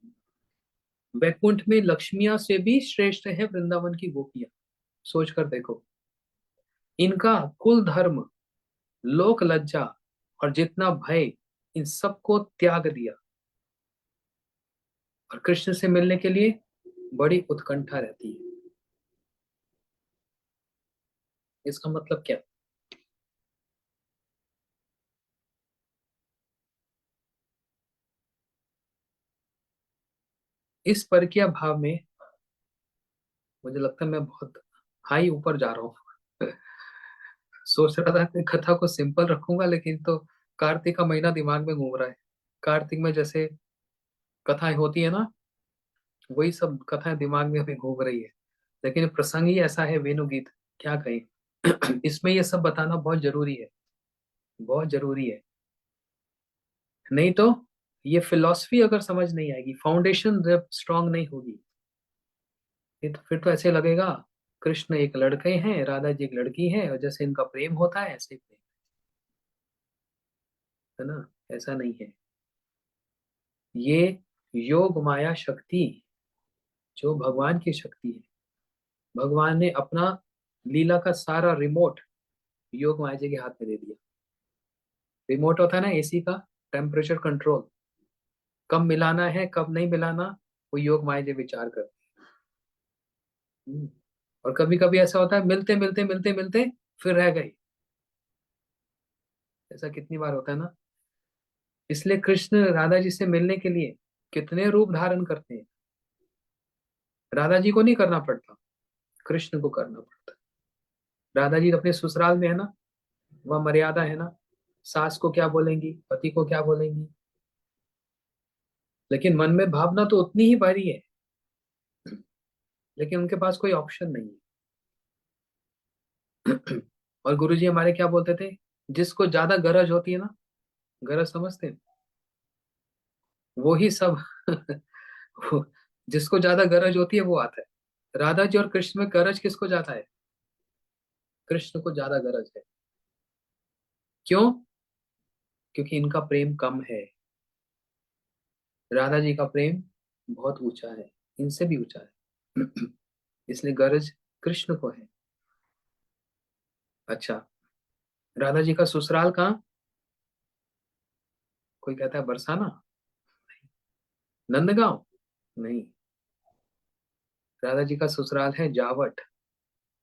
वैकुंठ में लक्ष्मियों से भी श्रेष्ठ है वृंदावन की गोपियां। सोच कर देखो, इनका कुल धर्म, लोक लज्जा और जितना भय, इन सबको त्याग दिया, और कृष्ण से मिलने के लिए बड़ी उत्कंठा रहती है। इसका मतलब क्या? इस परकीय भाव में मुझे लगता है मैं बहुत हाई ऊपर जा रहा हूँ। सोच रहा था कि कथा को सिंपल रखूंगा, लेकिन तो कार्तिक का महीना दिमाग में घूम रहा है। कार्तिक में जैसे कथाएं होती है ना, वही सब कथाएं दिमाग में अभी घूम रही है। लेकिन प्रसंग ही ऐसा है, वेणु गीत, क्या कहें। इसमें ये सब बताना बहुत जरूरी है, बहुत जरूरी है। नहीं तो ये फिलॉसफी अगर समझ नहीं आएगी, फाउंडेशन जब स्ट्रांग नहीं होगी, फिर तो ऐसे लगेगा कृष्ण एक लड़के हैं, राधा जी एक लड़की है, और जैसे इनका प्रेम होता है ऐसे ही प्रेम, है ना? ऐसा नहीं है। ये योग माया शक्ति, जो भगवान की शक्ति है, भगवान ने अपना लीला का सारा रिमोट योग माया जी के हाथ में दे दिया। रिमोट होता है ना एसी का, टेम्परेचर कंट्रोल, कब मिलाना है कब नहीं मिलाना, वो योग माया जी विचार कर। और कभी कभी ऐसा होता है, मिलते मिलते मिलते मिलते फिर रह गए। ऐसा कितनी बार होता है ना। इसलिए कृष्ण राधा जी से मिलने के लिए कितने रूप धारण करते हैं। राधा जी को नहीं करना पड़ता, कृष्ण को करना पड़ता है। राधा जी अपने ससुराल में है ना, वह मर्यादा है ना, सास को क्या बोलेंगी, पति को क्या बोलेंगी, लेकिन मन में भावना तो उतनी ही भरी है। लेकिन उनके पास कोई ऑप्शन नहीं है। और गुरुजी हमारे क्या बोलते थे, जिसको ज्यादा गरज होती है ना, गरज समझते हैं, वो ही सब। जिसको ज्यादा गरज होती है वो आता है। राधा जी और कृष्ण में गरज किसको ज्यादा है? कृष्ण को ज्यादा गरज है। क्यों? क्योंकि इनका प्रेम कम है। राधा जी का प्रेम बहुत ऊंचा है, इनसे भी ऊंचा है। इसलिए गरज कृष्ण को है। अच्छा, राधा जी का ससुराल कहाँ? कोई कहता है बरसाना, नंदगांव, नहीं। राधा जी का ससुराल है जावट,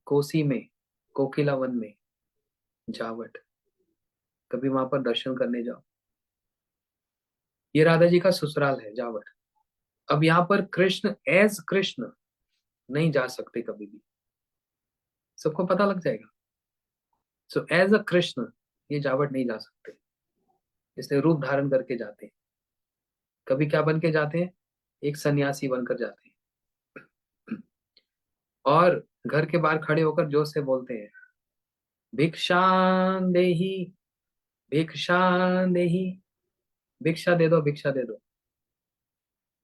कोसी में, कोकिला वन में, जावट। कभी वहां पर दर्शन करने जाओ। ये राधा जी का ससुराल है जावट। अब यहाँ पर कृष्ण एज कृष्ण नहीं जा सकते कभी भी, सबको पता लग जाएगा। सो एज अ कृष्ण ये जावट नहीं जा सकते, इसलिए रूप धारण करके जाते हैं। कभी क्या बन के जाते हैं? एक सन्यासी बनकर जाते हैं, और घर के बाहर खड़े होकर जोर से बोलते हैं, भिक्षां देहि, भिक्षां देहि, भिक्षा दे दो, भिक्षा दे दो।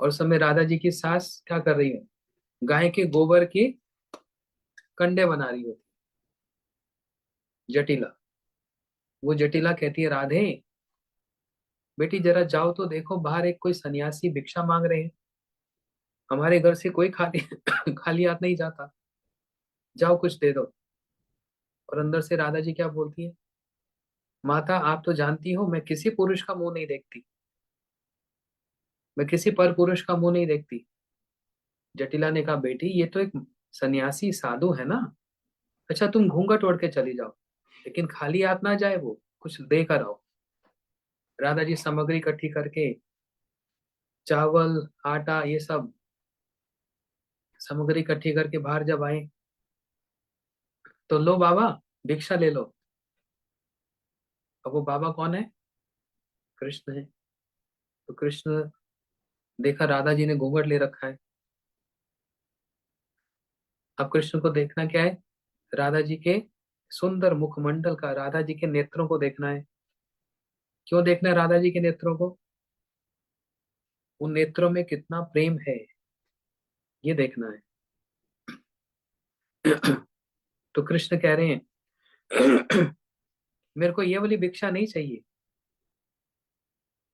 और उस समय राधा जी की सास क्या कर रही है? गाय के गोबर की कंडे बना रही होती। जटिला, वो जटिला कहती है, राधे बेटी जरा जाओ तो देखो, बाहर एक कोई सन्यासी भिक्षा मांग रहे हैं, हमारे घर से कोई खाली खाली हाथ नहीं जाता, जाओ कुछ दे दो। और अंदर से राधा जी क्या बोलती है, माता आप तो जानती हो मैं किसी पुरुष का मुंह नहीं देखती, मैं किसी पर पुरुष का मुंह नहीं देखती। जटिला ने कहा, बेटी ये तो एक सन्यासी साधु है ना, अच्छा तुम घूंघट ओढ़ के चली जाओ, लेकिन खाली हाथ ना जाए, वो कुछ देकर आओ। राधा जी सामग्री इकट्ठी करके, चावल आटा ये सब सामग्री इकट्ठी करके बाहर जब आए, तो लो बाबा भिक्षा ले लो। अब वो बाबा कौन है? कृष्ण है। तो कृष्ण देखा राधा जी ने घूंघट ले रखा है। अब कृष्ण को देखना क्या है? राधा जी के सुंदर मुखमंडल का, राधा जी के नेत्रों को देखना है। क्यों देखना है राधा जी के नेत्रों को? उन नेत्रों में कितना प्रेम है, ये देखना है। तो कृष्ण कह रहे हैं, मेरे को ये वाली भिक्षा नहीं चाहिए।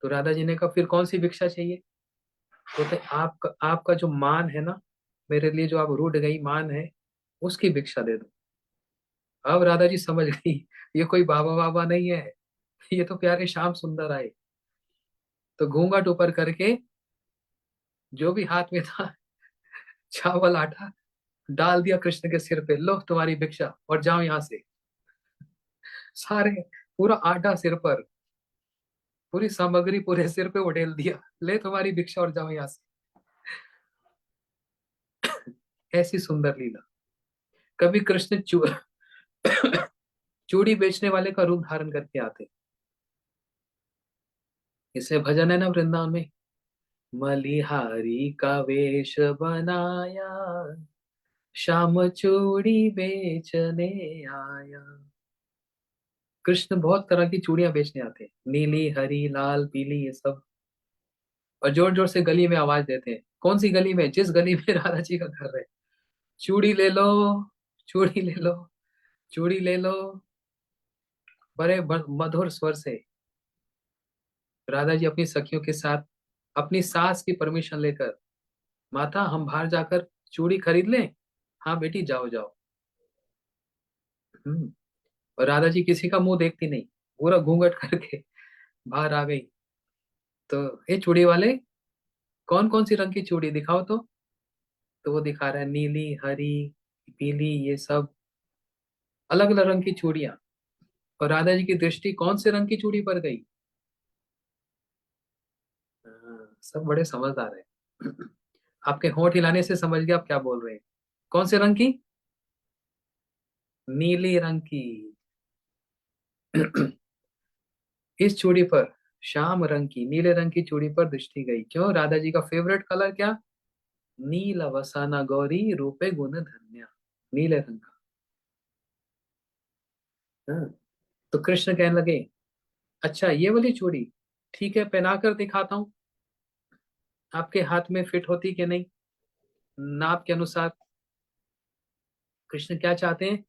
तो राधा जी ने कहा, फिर कौन सी भिक्षा चाहिए? बोलते, आपका आपका जो मान है ना, मेरे लिए जो आप रूठ गई मान है, उसकी भिक्षा दे दो। अब राधा जी समझ गई, ये कोई बाबा बाबा नहीं है, ये तो प्यारे श्याम सुंदर आए। तो घूंघट ऊपर करके, जो भी हाथ में था चावल आटा डाल दिया कृष्ण के सिर पे, लो तुम्हारी भिक्षा और जाओ यहाँ से। सारे, पूरा आटा सिर पर, पूरी सामग्री पूरे सिर पे उड़ेल दिया, ले तुम्हारी भिक्षा और जाओ यहाँ से। ऐसी सुंदर लीला। कभी कृष्ण चूड़ी बेचने वाले का रूप धारण करके आते। इसे भजन है ना वृंदावन में, मलिहारी का वेश बनाया, श्याम चूड़ी बेचने आया। कृष्ण बहुत तरह की चूड़ियां बेचने आते हैं, नीली हरी लाल पीली ये सब। और जोर जोर से गली में आवाज देते हैं, कौन सी गली में? जिस गली में राधा जी का घर है, चूड़ी ले लो, चूड़ी ले लो, चूड़ी ले लो। बड़े मधुर स्वर से राधा जी अपनी सखियों के साथ, अपनी सास की परमिशन लेकर, माता हम बाहर जाकर चूड़ी खरीद लें? हाँ बेटी जाओ जाओ। हम्म। और राधा जी किसी का मुंह देखती नहीं, पूरा घूंघट करके बाहर आ गई। तो ये चूड़ी वाले, कौन कौन सी रंग की चूड़ी दिखाओ तो वो दिखा रहा है नीली हरी पीली ये सब, अलग अलग रंग की चूड़ियां। और राधा जी की दृष्टि कौन से रंग की चूड़ी पर गई? हाँ, सब बड़े समझदार है। आपके होंठ हिलाने से समझ गया आप क्या बोल रहे हैं। कौन से रंग की? नीली रंग की। इस चूड़ी पर, श्याम रंग की, नीले रंग की चूड़ी पर दृष्टि गई। क्यों? राधा जी का फेवरेट कलर क्या? नील वसाना गौरी रूपे गुण धन्या, नीले रंग का। हाँ। तो कृष्ण कहने लगे, अच्छा ये वाली चूड़ी ठीक है, पहना कर दिखाता हूँ, आपके हाथ में फिट होती कि नहीं, नाप के अनुसार। कृष्ण क्या चाहते हैं?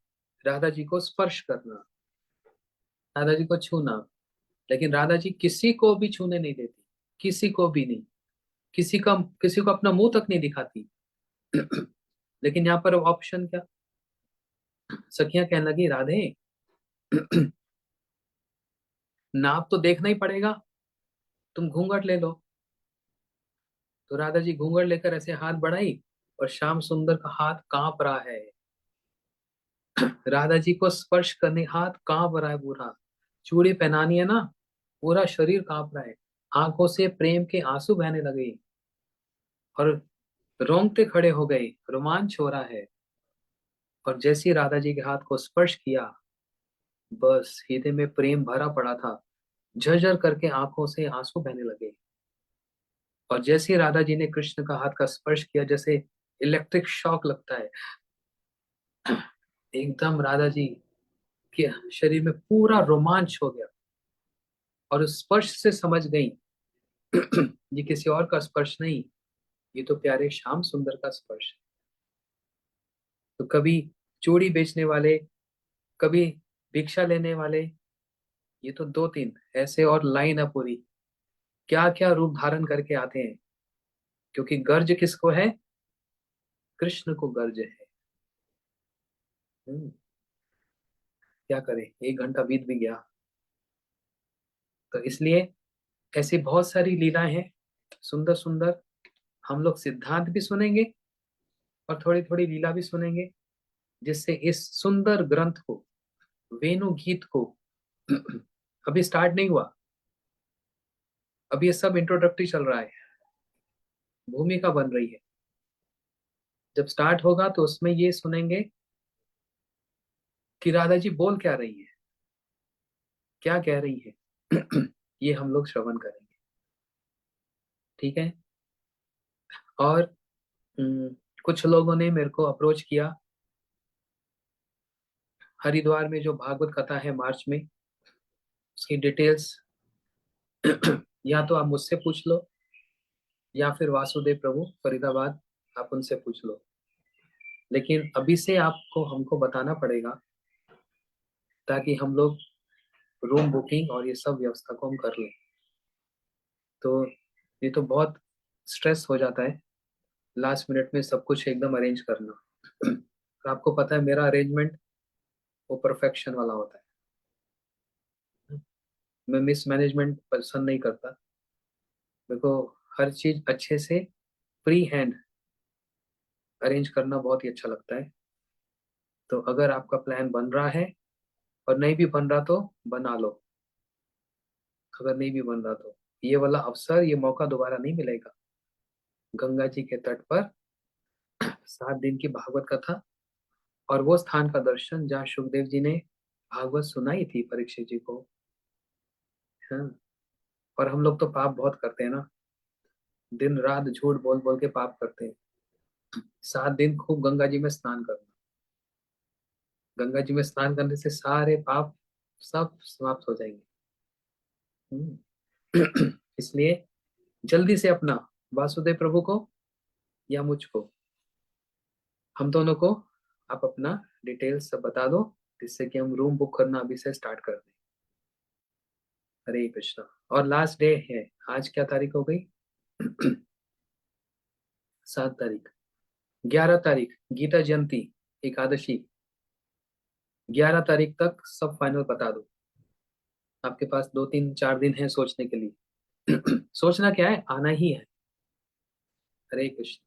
राधा जी को स्पर्श करना, राधा जी को छूना। लेकिन राधा जी किसी को भी छूने नहीं देती, किसी को भी नहीं, किसी को अपना मुंह तक नहीं दिखाती। लेकिन यहाँ पर ऑप्शन क्या? सखियां कहने लगी, राधे नाप तो देखना ही पड़ेगा, तुम घूंघट ले लो। तो राधा जी घूंघट लेकर ऐसे हाथ बढ़ाई, और श्याम सुंदर का हाथ कांप रहा है। राधा जी को स्पर्श करने, हाथ कांप रहा है पूरा। चूड़ी पहनानी है ना, पूरा शरीर कांप रहा है। आंखों से प्रेम के आंसू बहने लगे, और रोंगटे खड़े हो गए, रोमांच हो रहा है। और जैसे ही राधा जी के हाथ को स्पर्श किया, बस हृदय में प्रेम भरा पड़ा था। झरझर करके आंखों से आंसू बहने लगे। और जैसे ही राधा जी ने कृष्ण का हाथ का स्पर्श किया, जैसे इलेक्ट्रिक शॉक लगता है, एकदम राधा जी के शरीर में पूरा रोमांच हो गया। और उस स्पर्श से समझ गई ये किसी और का स्पर्श नहीं, ये तो प्यारे श्याम सुंदर का स्पर्श है। तो कभी चूड़ी बेचने वाले, कभी भिक्षा लेने वाले, ये तो दो तीन ऐसे और लाइन है पूरी, क्या क्या रूप धारण करके आते हैं। क्योंकि गर्ज किसको है? कृष्ण को गर्ज है। क्या करें, 1 घंटा बीत भी गया। तो इसलिए ऐसी बहुत सारी लीलाएं हैं, सुंदर सुंदर। हम लोग सिद्धांत भी सुनेंगे, और थोड़ी थोड़ी लीला भी सुनेंगे, जिससे इस सुंदर ग्रंथ को, वेणु गीत को अभी स्टार्ट नहीं हुआ, अभी ये सब इंट्रोडक्टरी चल रहा है, भूमिका बन रही है। जब स्टार्ट होगा तो उसमें ये सुनेंगे कि राधा जी बोल क्या रही है, क्या कह रही है। ये हम लोग श्रवण करेंगे। ठीक है। और कुछ लोगों ने मेरे को अप्रोच किया, हरिद्वार में जो भागवत कथा है मार्च में, उसकी डिटेल्स या तो आप मुझसे पूछ लो, या फिर वासुदेव प्रभु फरीदाबाद, आप उनसे पूछ लो। लेकिन अभी से आपको हमको बताना पड़ेगा, ताकि हम लोग रूम बुकिंग और ये सब व्यवस्था को हम कर लें। तो ये तो बहुत स्ट्रेस हो जाता है लास्ट मिनट में सब कुछ एकदम अरेंज करना। और आपको पता है मेरा अरेंजमेंट वो परफेक्शन वाला होता है। मैं मिस मैनेजमेंट पसंद नहीं करता। मेरे को हर चीज अच्छे से फ्री हैंड अरेंज करना बहुत ही अच्छा लगता है। तो अगर आपका प्लान बन रहा है, और नहीं भी बन रहा तो बना लो। अगर नहीं भी बन रहा तो ये वाला अवसर, ये मौका दोबारा नहीं मिलेगा। गंगा जी के तट पर 7 दिन की भागवत कथा, और वो स्थान का दर्शन जहाँ सुखदेव जी ने भागवत सुनाई थी परीक्षित जी को। हाँ। और हम लोग तो पाप बहुत करते हैं ना, दिन रात झूठ बोल बोल के पाप करते हैं। 7 दिन खूब गंगा जी में स्नान करना, गंगा जी में स्नान करने से सारे पाप सब समाप्त हो जाएंगे। इसलिए जल्दी से अपना, वासुदेव प्रभु को या मुझको, हम दोनों को आप अपना डिटेल्स सब बता दो, जिससे कि हम रूम बुक करना अभी से स्टार्ट कर दें। हरे कृष्णा। और लास्ट डे है, आज क्या तारीख हो गई? 7 तारीख। 11 तारीख गीता जयंती, एकादशी। 11 तारीख तक सब फाइनल बता दो। आपके पास 2 3 4 दिन है सोचने के लिए। सोचना क्या है, आना ही है। हरे कृष्ण।